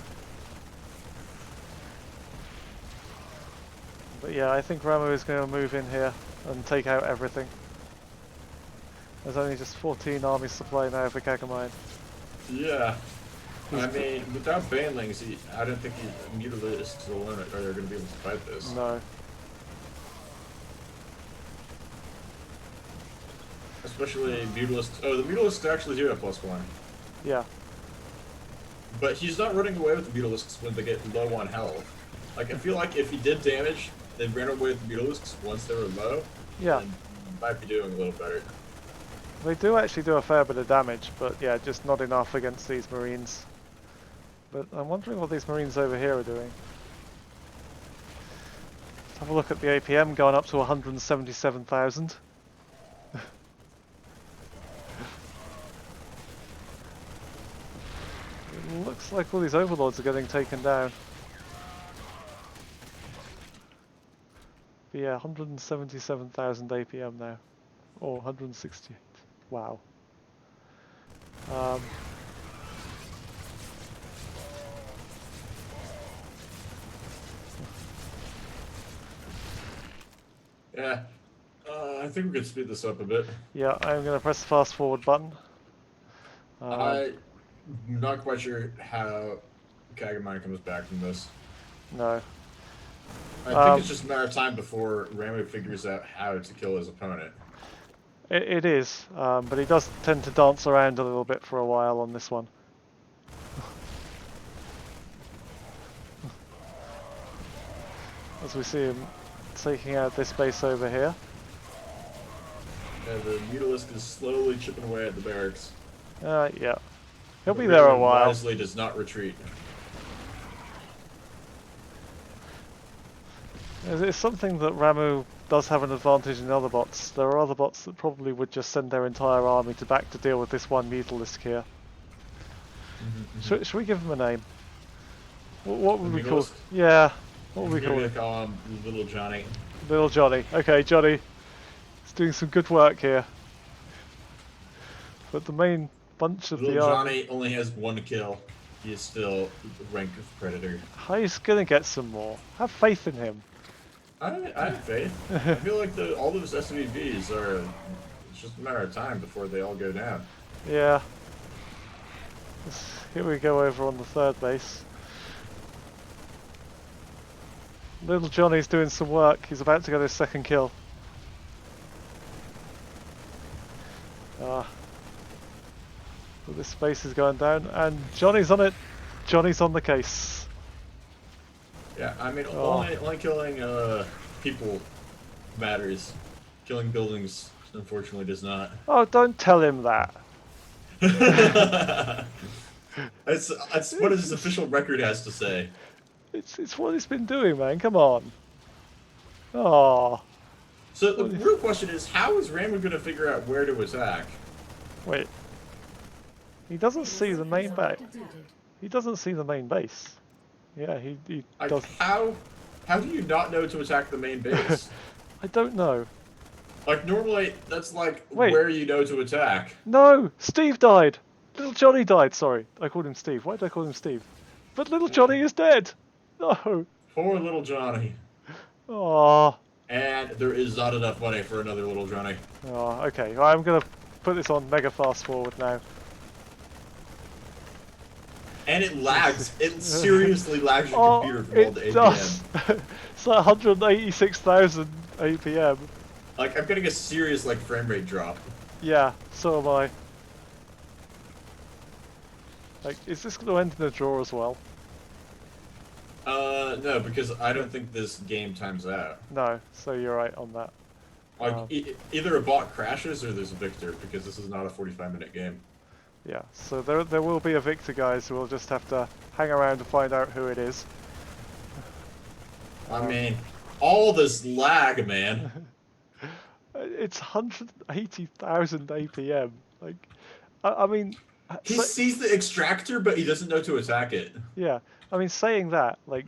But yeah, I think Ramu is going to move in here and take out everything. There's only just 14 army supply now for CagA. Yeah. I mean, without banelings, I don't think Mutalisks alone are going to be able to fight this. No. Especially Mutalisks. Oh, the Mutalisks actually do have +1. Yeah. But he's not running away with the Mutalisks when they get low on health. Like, I feel like if he did damage, they ran away with the Mutalisks once they were low. Yeah. Then might be doing a little better. They do actually do a fair bit of damage, but yeah, just not enough against these Marines. But I'm wondering what these Marines over here are doing. Let's have a look at the APM going up to 177,000. It looks like all these overlords are getting taken down. But yeah, 177,000 APM now. Or 160. Wow. Yeah. I think we could speed this up a bit. Yeah, I'm going to press the fast forward button. I'm not quite sure how CagA comes back from this. No. I think it's just a matter of time before Ramu figures out how to kill his opponent. It is, but he does tend to dance around a little bit for a while on this one. As we see him taking out this base over here. Yeah, the Mutalisk is slowly chipping away at the barracks. Yeah. He'll be there a while. Wisely does not retreat. It's something that Ramu does have an advantage in other bots. There are other bots that probably would just send their entire army back to deal with this one Mutalisk here. Should we give him a name? What would we call? Yeah. What would we call him? Call him Little Johnny. Little Johnny. Okay, Johnny. He's doing some good work here. But the main bunch of Little Johnny only has 1 kill. He is still rank of Predator. He's gonna get some more. Have faith in him. I have faith. I feel like all those SVVs are... It's just a matter of time before they all go down. Yeah. Here we go over on the third base. Little Johnny's doing some work. He's about to get his second kill. Well, this space is going down, and Johnny's on it. Johnny's on the case. Yeah, I mean, only killing people matters. Killing buildings, unfortunately, does not. Oh, don't tell him that. That's what his official record has to say. It's what it's been doing, man. Come on. Oh. So the real question is, how is Ramu going to figure out where to attack? Wait. He doesn't see the main base. He doesn't see the main base. Yeah, he does. How do you not know to attack the main base? I don't know. Like, normally, that's like where you know to attack. No! Steve died! Little Johnny died, sorry. I called him Steve. Why did I call him Steve? But little Johnny is dead! No! Poor little Johnny. Aww. And there is not enough money for another little Johnny. Oh, okay. I'm gonna put this on mega fast forward now. And it lags. It seriously lags your computer from all the APM. It does. It's like 186,000 APM. Like, I'm getting a serious, like, frame rate drop. Yeah, so am I. Like, is this going to end in a draw as well? No, because I don't think this game times out. No, so you're right on that. Like, either a bot crashes or there's a victor, because this is not a 45-minute game. Yeah, so there will be a victor, guys, who will just have to hang around to find out who it is. I mean, all this lag, man. It's 180,000 APM. Like, I mean... He sees the extractor, but he doesn't know to attack it. Yeah, I mean, saying that, like,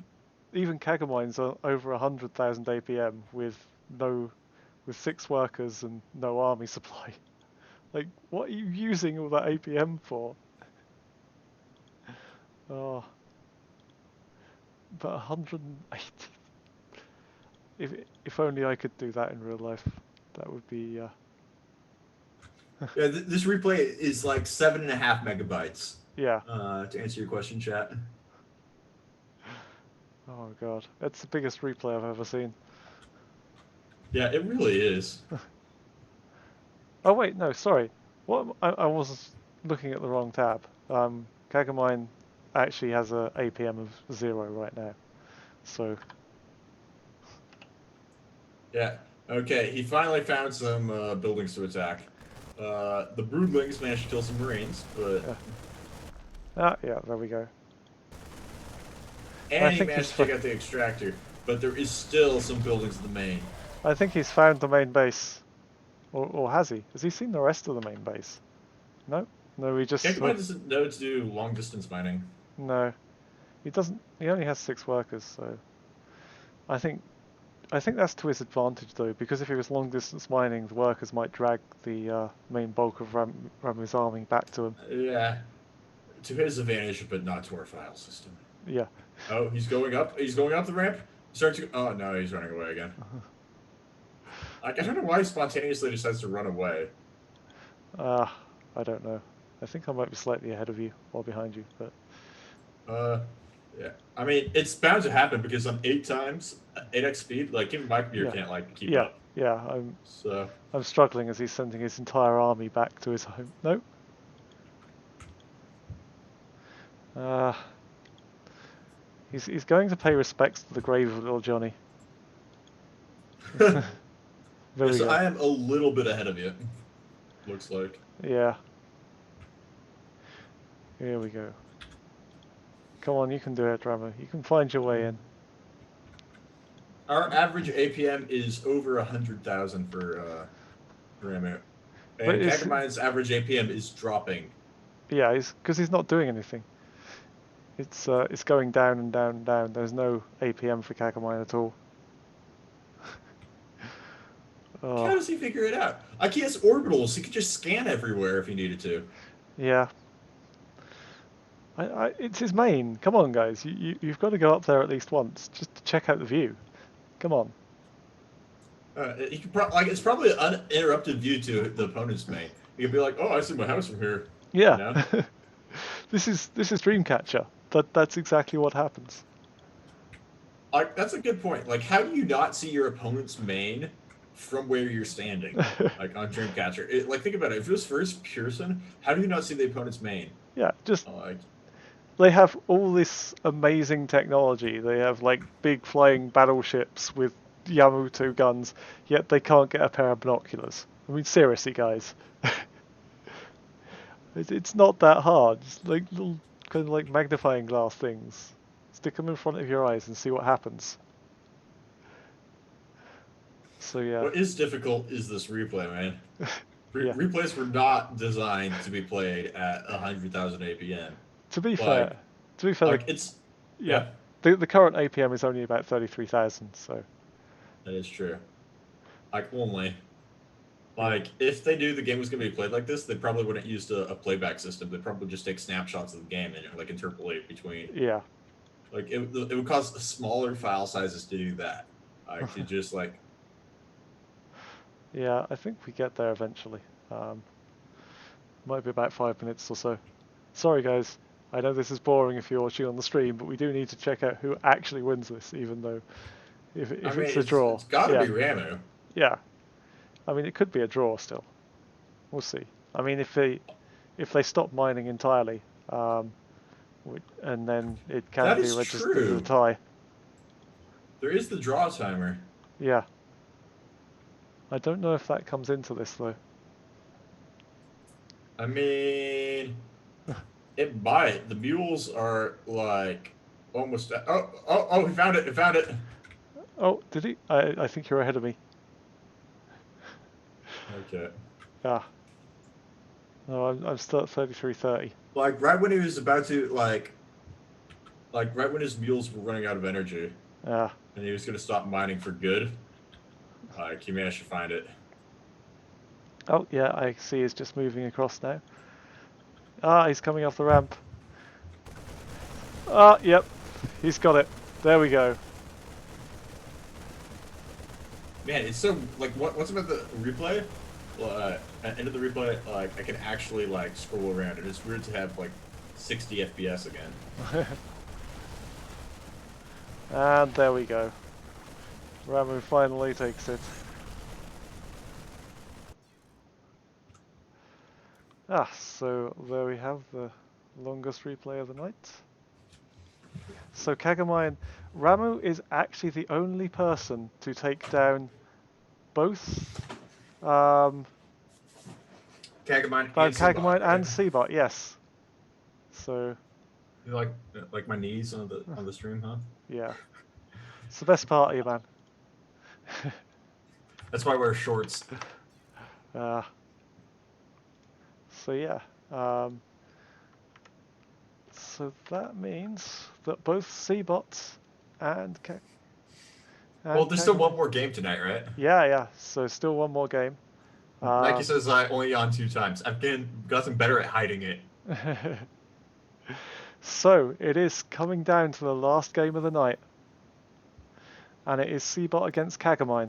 even CagA mines are over 100,000 APM with 6 workers and no army supply. Like, what are you using all that APM for? Oh. But 180... If only I could do that in real life, that would be... Yeah, this replay is like 7.5 megabytes. Yeah. To answer your question, chat. Oh god, that's the biggest replay I've ever seen. Yeah, it really is. Oh wait, no, sorry. What? I was looking at the wrong tab. CagA mine actually has a APM of 0 right now. So. Yeah. Okay. He finally found some buildings to attack. The broodlings managed to kill some marines, but. Yeah. There we go. And he managed to take out the extractor, but there is still some buildings in the main. I think he's found the main base. Or has he? Has he seen the rest of the main base? No? No, he just... CagA doesn't know to do long-distance mining. No. He doesn't... He only has 6 workers, so... I think that's to his advantage, though, because if he was long-distance mining, the workers might drag the main bulk of Ramu's army back to him. Yeah. To his advantage, but not to our file system. Yeah. Oh, he's going up. He's going up the ramp. Oh no, he's running away again. Like, I don't know why he spontaneously decides to run away. I don't know. I think I might be slightly ahead of you or behind you, but. Yeah. I mean, it's bound to happen because I'm 8x speed. Like, even my computer can't like keep up. Yeah. I'm struggling as he's sending his entire army back to his home. Nope. He's going to pay respects to the grave of little Johnny. So I am a little bit ahead of you. Looks like. Yeah. Here we go. Come on, you can do it, Ramu. You can find your way in. Our average APM is over 100,000 for Ramu. And CagA mine's average APM is dropping. Yeah, because he's not doing anything. It's going down and down and down. There's no APM for CagA mine at all. How does he figure it out? Like, he has orbitals. He could just scan everywhere if he needed to. Yeah. It's his main. Come on, guys. You've got to go up there at least once just to check out the view. Come on. He could it's probably an uninterrupted view to the opponent's main. You could be like, "Oh, I see my house from here." Yeah. You know? This is Dreamcatcher. That's exactly what happens. Like, that's a good point. Like, how do you not see your opponent's main from where you're standing, like on Dreamcatcher. Like, think about it. If it was first person, how do you not see the opponent's main? Yeah, just Like, they have all this amazing technology. They have like big flying battleships with Yamato guns, yet they can't get a pair of binoculars. I mean, seriously, guys. It's not that hard. Just like little kind of like magnifying glass things. Stick them in front of your eyes and see what happens. So yeah. what is difficult is this replay, man. Yeah. Replays were not designed to be played at 100,000 APM. To be Like, fair, the, it's yeah, yeah, the current APM is only about 33,000. So that is true. Like, only. yeah. Like, if they knew the game was going to be played like this, they probably wouldn't use a playback system. They'd probably just take snapshots of the game and like interpolate between. Yeah. Like, it would cause smaller file sizes to do that. To just like. Yeah, I think we get there eventually. Might be about 5 minutes or so. Sorry, guys. I know this is boring if you're watching on the stream, but we do need to check out who actually wins this, even though if I mean, it's a draw. it's got to Yeah. be Ramu. Yeah. I mean, it could be a draw still. We'll see. I mean, if they stop mining entirely, and then it can be registered as a tie. There is the draw timer. Yeah. I don't know if that comes into this though. I mean, it might. The mules are like almost. Oh! He found it! He found it! Oh, did he? I think you're ahead of me. Okay. Yeah. No, I'm still at 33:30. Like right when he was about to like right when his mules were running out of energy. Yeah. And he was gonna stop mining for good. Like he managed to find it. Oh yeah, I see. He's just moving across now. Ah, he's coming off the ramp. Ah, yep, he's got it. There we go. Man, it's so like what's about the replay? At the end of the replay, like I can actually like scroll around, and it's weird to have like 60 FPS again. And there we go. Ramu finally takes it. Ah, so there we have the longest replay of the night. So CagA, Ramu is actually the only person to take down both CagA and CeeBot, yes. So you like my knees on the stream, huh? Yeah. It's the best part of you, man. That's why I wear shorts. So yeah. So that means that both CeeBot and well, there's still one more game tonight, right? Yeah. So still one more game. Nike says I only on 2 times. I've gotten better at hiding it. So it is coming down to the last game of the night, and it is CeeBot against CagA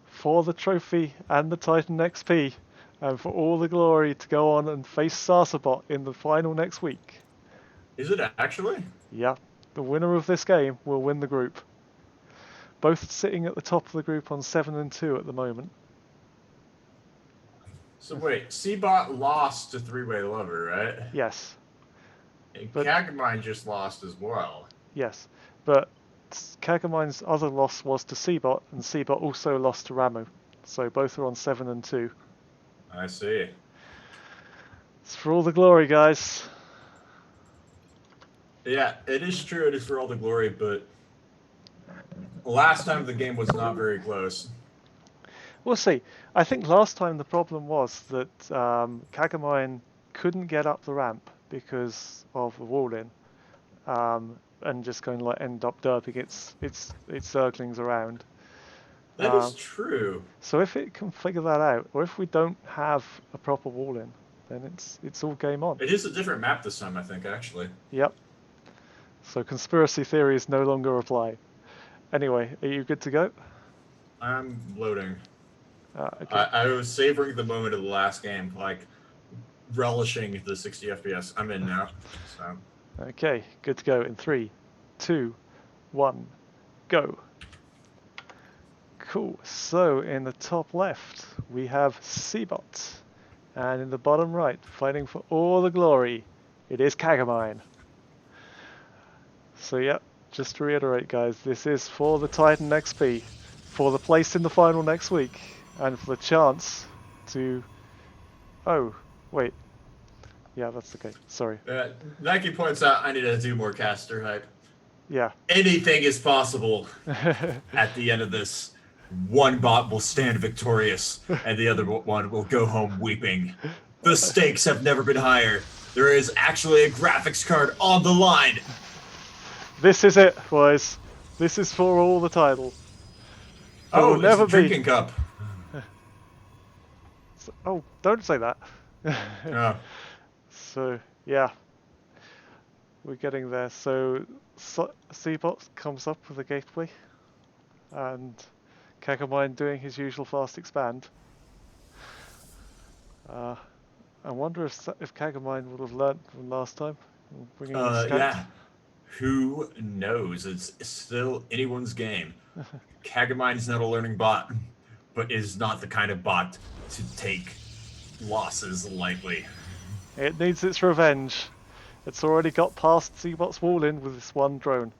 for the trophy and the Titan XP, and for all the glory to go on and face CeeBot in the final next week. Is it actually? Yeah, the winner of this game will win the group. Both sitting at the top of the group on 7 and 2 at the moment. So wait, CeeBot lost to 3-Way Lover, right? Yes. And CagA just lost as well. Yes, but CagA's other loss was to CeeBot, and CeeBot also lost to Ramu. So both are on 7 and 2. I see. It's for all the glory, guys. Yeah, it is true. It is for all the glory, but last time the game was not very close. We'll see. I think last time the problem was that CagA couldn't get up the ramp because of the wall in, and just going to like end up derping its circlings around. That is true. So if it can figure that out, or if we don't have a proper wall in, then it's all game on. It is a different map this time, I think, actually. Yep. So conspiracy theories no longer apply. Anyway, are you good to go? I'm loading. Okay. I was savoring the moment of the last game, like relishing the 60 FPS. I'm in now. So. Okay, good to go in 3, 2, 1, go. Cool. So in the top left we have CeeBot, and in the bottom right, fighting for all the glory, it is CagA. So yeah, just to reiterate, guys, this is for the Titan XP, for the place in the final next week, and for the chance to... Oh, wait. Yeah, that's okay. Sorry. Nike points out I need to do more caster hype. Yeah. Anything is possible at the end of this. One bot will stand victorious, and the other one will go home weeping. The stakes have never been higher. There is actually a graphics card on the line. This is it, boys. This is for all the title. There will never it's a drinking cup. Oh, don't say that. So, yeah. We're getting there. So, CeeBot comes up with a gateway, and CagA doing his usual fast expand. I wonder if CagA would have learnt from last time, bringing in Scout. Yeah. Who knows? It's still anyone's game. CagA is not a learning bot, but is not the kind of bot to take losses lightly. It needs its revenge. It's already got past CeeBot's wall in with this one drone.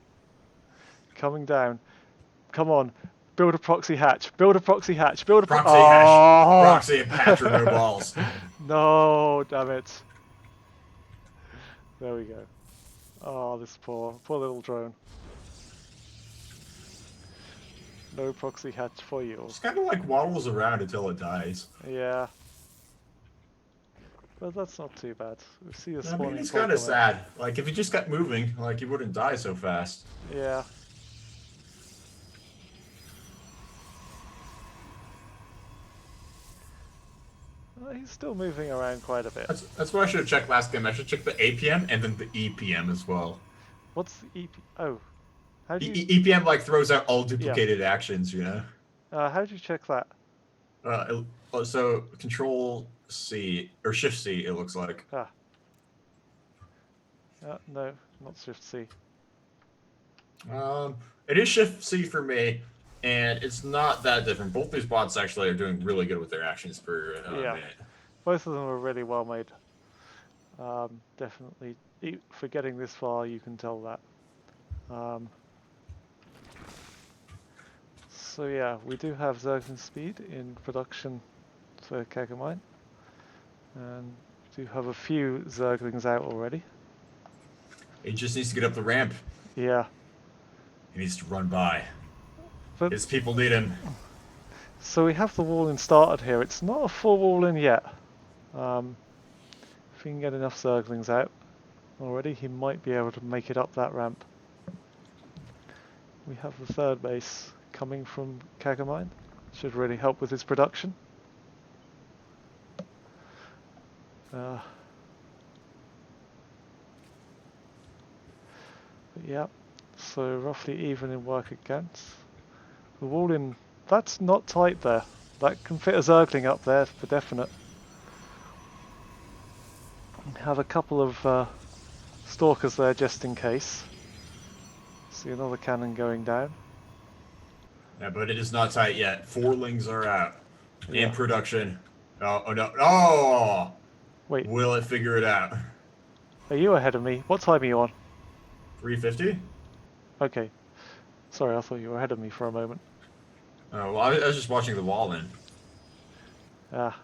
Coming down. Come on. Build a proxy hatch. Build a proxy hatch. Build a proxy hatch. Proxy hatch or no balls. No, damn it. There we go. Oh, this poor little drone. No proxy hatch for you. It's kind of like waddles around until it dies. Yeah. But that's not too bad. We see a spawning. I mean, it's kind of sad. Like, if he just kept moving, like, he wouldn't die so fast. Yeah. Well, he's still moving around quite a bit. That's what I should have checked last game. I should check the APM and then the EPM as well. What's the EP? Oh. How do you... EPM, like, throws out all duplicated actions, you know? How do you check that? So, Control C, or Shift C, it looks like. Ah. No, not Shift C. It is Shift C for me, and it's not that different. Both these bots actually are doing really good with their actions per minute. Both of them are really well made. Definitely, for getting this far, you can tell that. So yeah, we do have Zergling speed in production for CagA, and do have a few Zerglings out already. He just needs to get up the ramp. Yeah. He needs to run by. But his people need him. So we have the wall in started here. It's not a full wall in yet. If we can get enough Zerglings out already, he might be able to make it up that ramp. We have the third base coming from CagA. Should really help with his production. But yeah, so roughly even in work accounts. The wall in, that's not tight there. That can fit a Zergling up there for definite. Have a couple of stalkers there just in case. See another cannon going down. Yeah, but it is not tight yet. 4 lings are out in production. Oh no! Oh! Wait. Will it figure it out? Are you ahead of me? What time are you on? 350. Okay. Sorry, I thought you were ahead of me for a moment. Oh, well, I was just watching the wall then. Ah.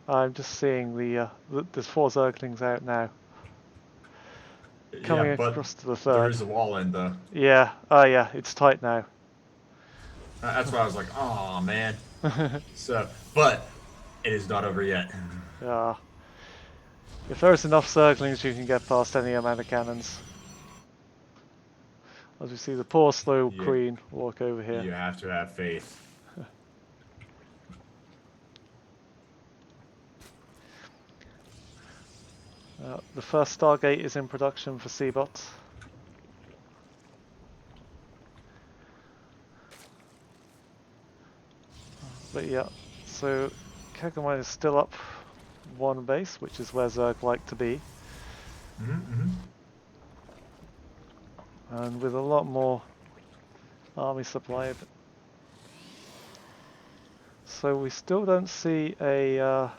I'm just seeing there's 4 Zerglings out now. Coming across to the third. There is a wall in though. Yeah. Oh yeah, it's tight now. That's why I was like, oh man. But it is not over yet. Yeah. If there's enough Zerglings, you can get past any amount of cannons. As we see the poor slow queen walk over here. You have to have faith. The first Stargate is in production for CeeBot. But yeah, so CagA is still up 1 base, which is where Zerg like to be. And with a lot more army supply So we still don't see a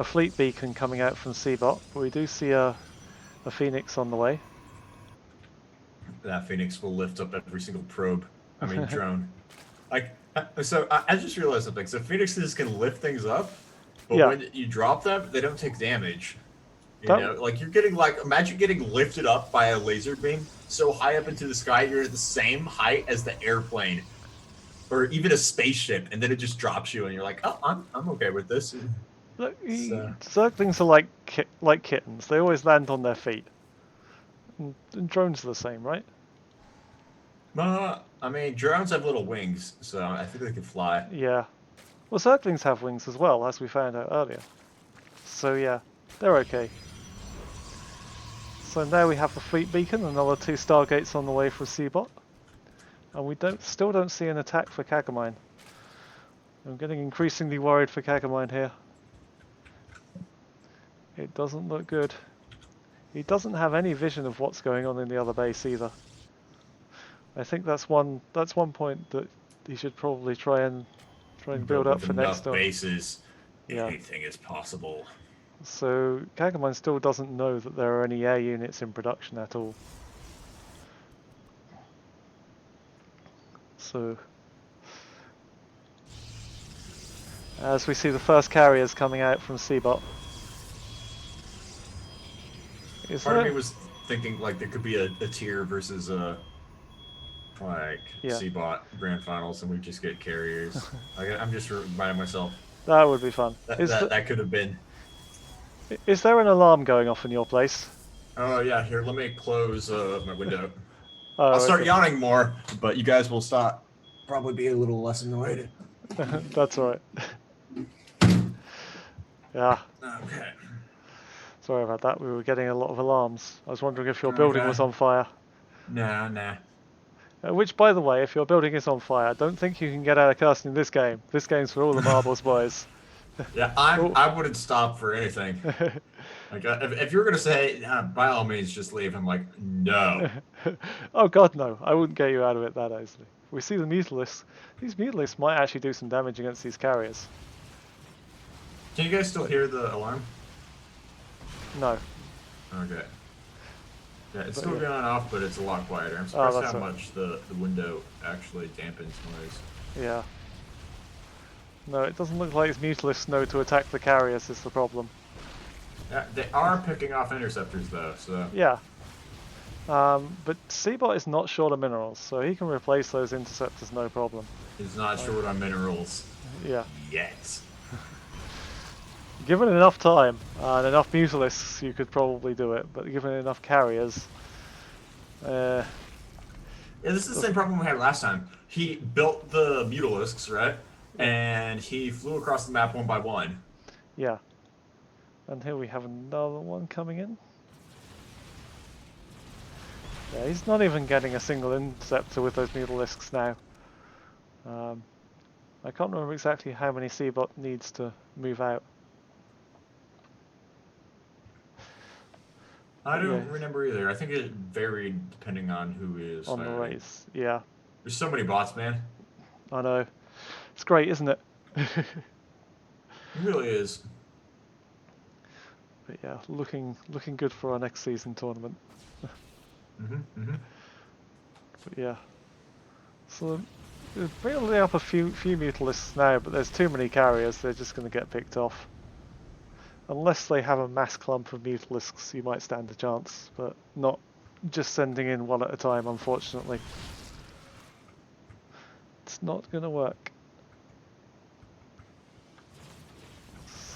fleet beacon coming out from CeeBot, but we do see a Phoenix on the way. That Phoenix will lift up every single probe. I mean, drone. Like, so I just realized something. So Phoenixes can lift things up, but Yeah. when you drop them, they don't take damage. You That- know, like you're getting imagine getting lifted up by a laser beam so high up into the sky, you're at the same height as the airplane, or even a spaceship, and then it just drops you, and you're like, oh, I'm okay with this. Look, Zerglings are like kittens. They always land on their feet. And drones are the same, right? I mean, drones have little wings, so I think they can fly. Yeah. Well, Zerglings have wings as well, as we found out earlier. So yeah, they're okay. So now we have the fleet beacon, another 2 Stargates on the way for CeeBot. And we still don't see an attack for CagA. I'm getting increasingly worried for CagA here. It doesn't look good. He doesn't have any vision of what's going on in the other base either. I think that's one point that he should probably try and build up for next time. Bases, anything is possible. So CagA still doesn't know that there are any air units in production at all. So as we see the first carriers coming out from CeeBot. Part of me was thinking like there could be a tier versus a CeeBot grand finals, and we just get carriers. I'm just reminding myself. That would be fun. That could have been. Is there an alarm going off in your place? Oh yeah, here, let me close my window. Oh, I'll start yawning more, but you guys will stop. Probably be a little less annoyed. That's alright. Yeah. Okay. Sorry about that, we were getting a lot of alarms. I was wondering if your building was on fire. Nah. Which, by the way, if your building is on fire, don't think you can get out of casting this game. This game's for all the marbles boys. Yeah, I wouldn't stop for anything. Like, if you're gonna say, by all means, just leave, I'm like, no. Oh god, no! I wouldn't get you out of it that easily. We see the Mutalisks. These Mutalisks might actually do some damage against these carriers. Can you guys still hear the alarm? No. Okay. Yeah, it's still going off, but it's a lot quieter. I'm surprised how much the window actually dampens noise. Yeah. No, it doesn't look like his Mutalisks know to attack the carriers is the problem. Yeah, they are picking off interceptors though, so... Yeah. But CeeBot is not short of minerals, so he can replace those interceptors no problem. He's not short on minerals. Yeah. Yet. Given enough time and enough Mutalisks, you could probably do it, but given enough carriers... yeah, this is the same problem we had last time. He built the Mutalisks, right? And he flew across the map one by one. Yeah. And here we have another one coming in. Yeah, he's not even getting a single interceptor with those Mutalisks now. I can't remember exactly how many CeeBot needs to move out. I don't remember either. I think it varied depending on who is on the race. Yeah. There's so many bots, man. I know. It's great, isn't it? It really is. But yeah, looking good for our next season tournament. But yeah. So we're building up a few Mutalisks now, but there's too many carriers, they're just going to get picked off. Unless they have a mass clump of Mutalisks, you might stand a chance, but not just sending in one at a time, unfortunately. It's not going to work.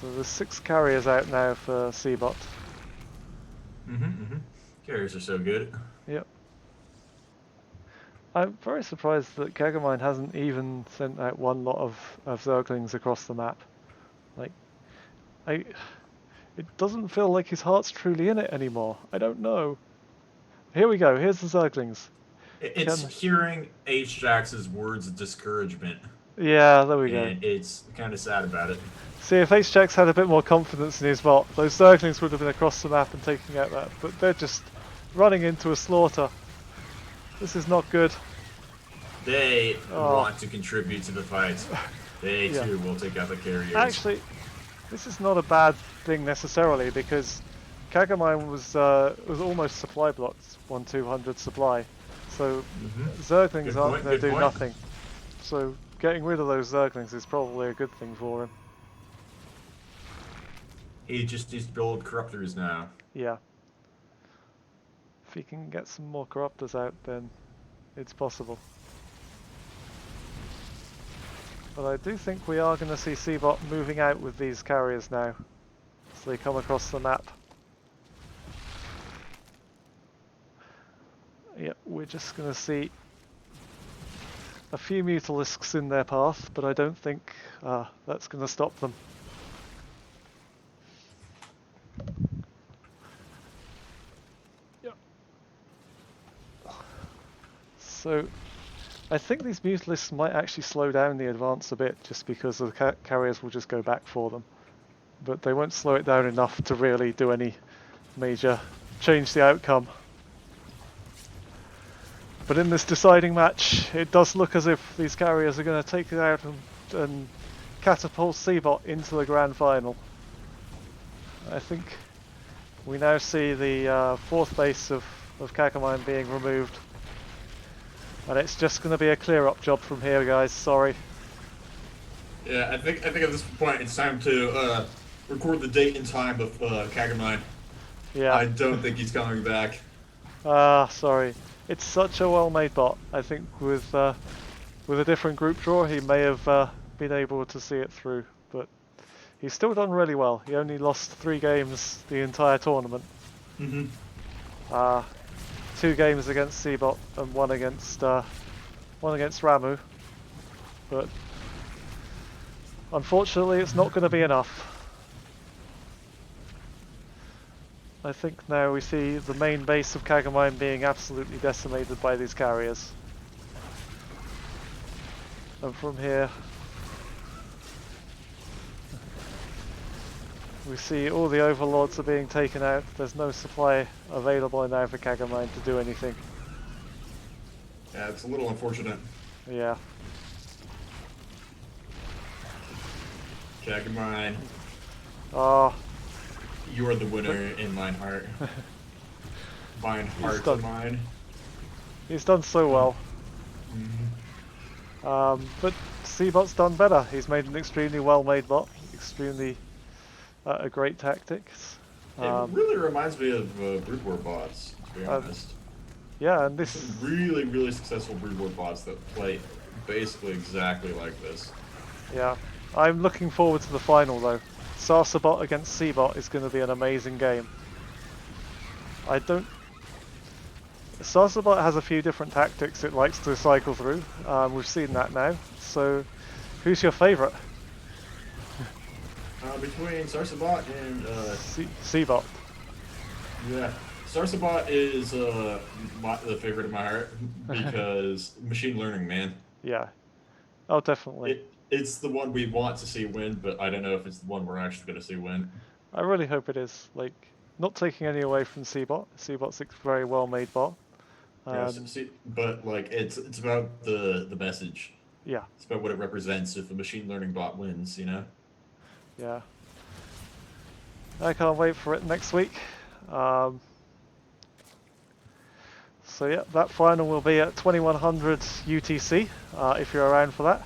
So there's 6 carriers out now for CeeBot. Carriers are so good. Yep. I'm very surprised that CagA hasn't even sent out one lot of Zerglings across the map. Like, it doesn't feel like his heart's truly in it anymore. I don't know. Here we go. Here's the Zerglings. It's hearing H-Jax's words of discouragement. Yeah, there we go. And it's kind of sad about it. See, if H-Jax had a bit more confidence in his bot, those Zerglings would have been across the map and taking out that. But they're just running into a slaughter. This is not good. They want to contribute to the fight. They too will take out the carriers. Actually, this is not a bad thing necessarily, because CagA mine was almost supply blocked, 1/200 supply, so Zerglings aren't going to do nothing. So getting rid of those Zerglings is probably a good thing for him. He just needs to build corruptors now. Yeah. If he can get some more corruptors out, then it's possible. But I do think we are going to see CeeBot moving out with these carriers now, as they come across the map. Yep, we're just going to see a few Mutalisks in their path, but I don't think that's going to stop them. Yep. So I think these Mutalisks might actually slow down the advance a bit, just because the carriers will just go back for them. But they won't slow it down enough to really do any major change the outcome. But in this deciding match, it does look as if these carriers are going to take it out and catapult CeeBot into the grand final. I think we now see the fourth base of CagA mine being removed. And it's just going to be a clear-up job from here, guys. Sorry. Yeah, I think at this point it's time to record the date and time of CagA mine. Yeah. I don't think he's coming back. Sorry. It's such a well-made bot. I think with a different group draw, he may have been able to see it through, but he's still done really well. He only lost 3 games the entire tournament. 2 games against CeeBot and one against Ramu, but unfortunately, it's not going to be enough. I think now we see the main base of CagA mine being absolutely decimated by these carriers. And from here, we see all the overlords are being taken out. There's no supply available now for CagA mine to do anything. Yeah, it's a little unfortunate. Yeah. CagA mine. Oh. You are the winner in mine heart. Mine heart of mine. He's done so well. But CeeBot's done better. He's made an extremely well-made bot. Extremely a great tactics. It really reminds me of Brood War bots, to be honest. Yeah, and this some really, really successful Brood War bots that play basically exactly like this. Yeah. I'm looking forward to the final though. CeeBot against CeeBot is going to be an amazing game. CeeBot has a few different tactics it likes to cycle through. We've seen that now. So, who's your favourite? Between CeeBot and CeeBot. Yeah, CeeBot is the favorite of my heart because machine learning, man. Yeah. Oh, definitely. It's the one we want to see win, but I don't know if it's the one we're actually going to see win. I really hope it is. Like, not taking any away from CeeBot. CeeBot's a very well-made bot. But like, it's about the message. Yeah. It's about what it represents if a machine learning bot wins, you know? Yeah. I can't wait for it next week. So yeah, that final will be at 2100 UTC, if you're around for that.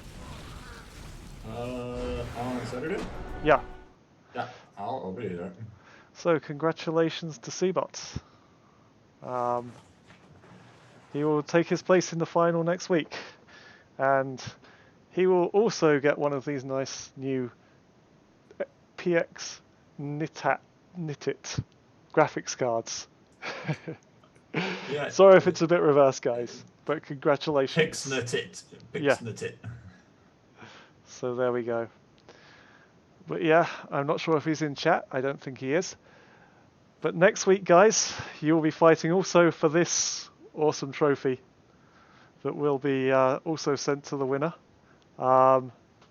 On Saturday? Yeah. Yeah, I'll be there. So congratulations to CeeBot. He will take his place in the final next week, and he will also get one of these nice new PX Knitted graphics cards. Yeah. Sorry if it's a bit reverse, guys, but congratulations. Pixnit. So there we go. But yeah, I'm not sure if he's in chat. I don't think he is. But next week, guys, you'll be fighting also for this awesome trophy that will be also sent to the winner.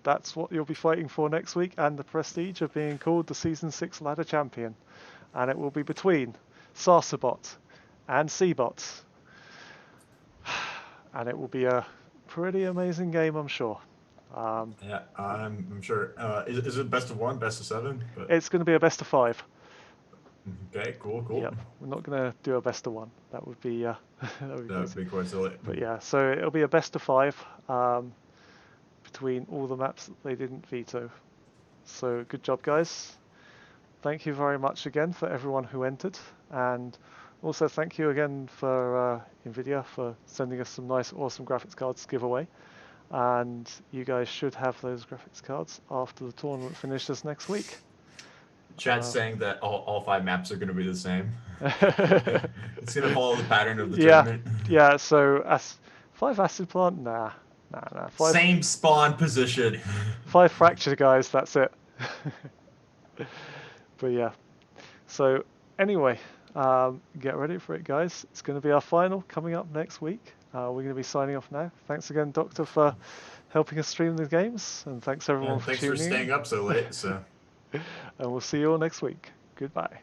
That's what you'll be fighting for next week, and the prestige of being called the Season 6 Ladder Champion. And it will be between CeeBot and CeeBot. And it will be a pretty amazing game, I'm sure. Yeah, I'm sure. Is it best of 1, best of 7? But... It's going to be a best of 5. Okay, cool. Yep, we're not going to do a best of 1. That would be that would be quite silly. But yeah, so it'll be a best of 5 between all the maps that they didn't veto. So good job, guys. Thank you very much again for everyone who entered, and also thank you again for NVIDIA for sending us some nice, awesome graphics cards to give away. And you guys should have those graphics cards after the tournament finishes next week. Chat's saying that all 5 maps are going to be the same. It's going to follow the pattern of the tournament. Yeah, so 5 acid plant? Nah. 5, same spawn position. 5 fracture, guys, that's it. But yeah. So anyway, get ready for it, guys. It's going to be our final coming up next week. We're going to be signing off now. Thanks again, Doctor, for helping us stream the games, and thanks everyone for tuning in. Thanks for staying up so late. So, and we'll see you all next week. Goodbye.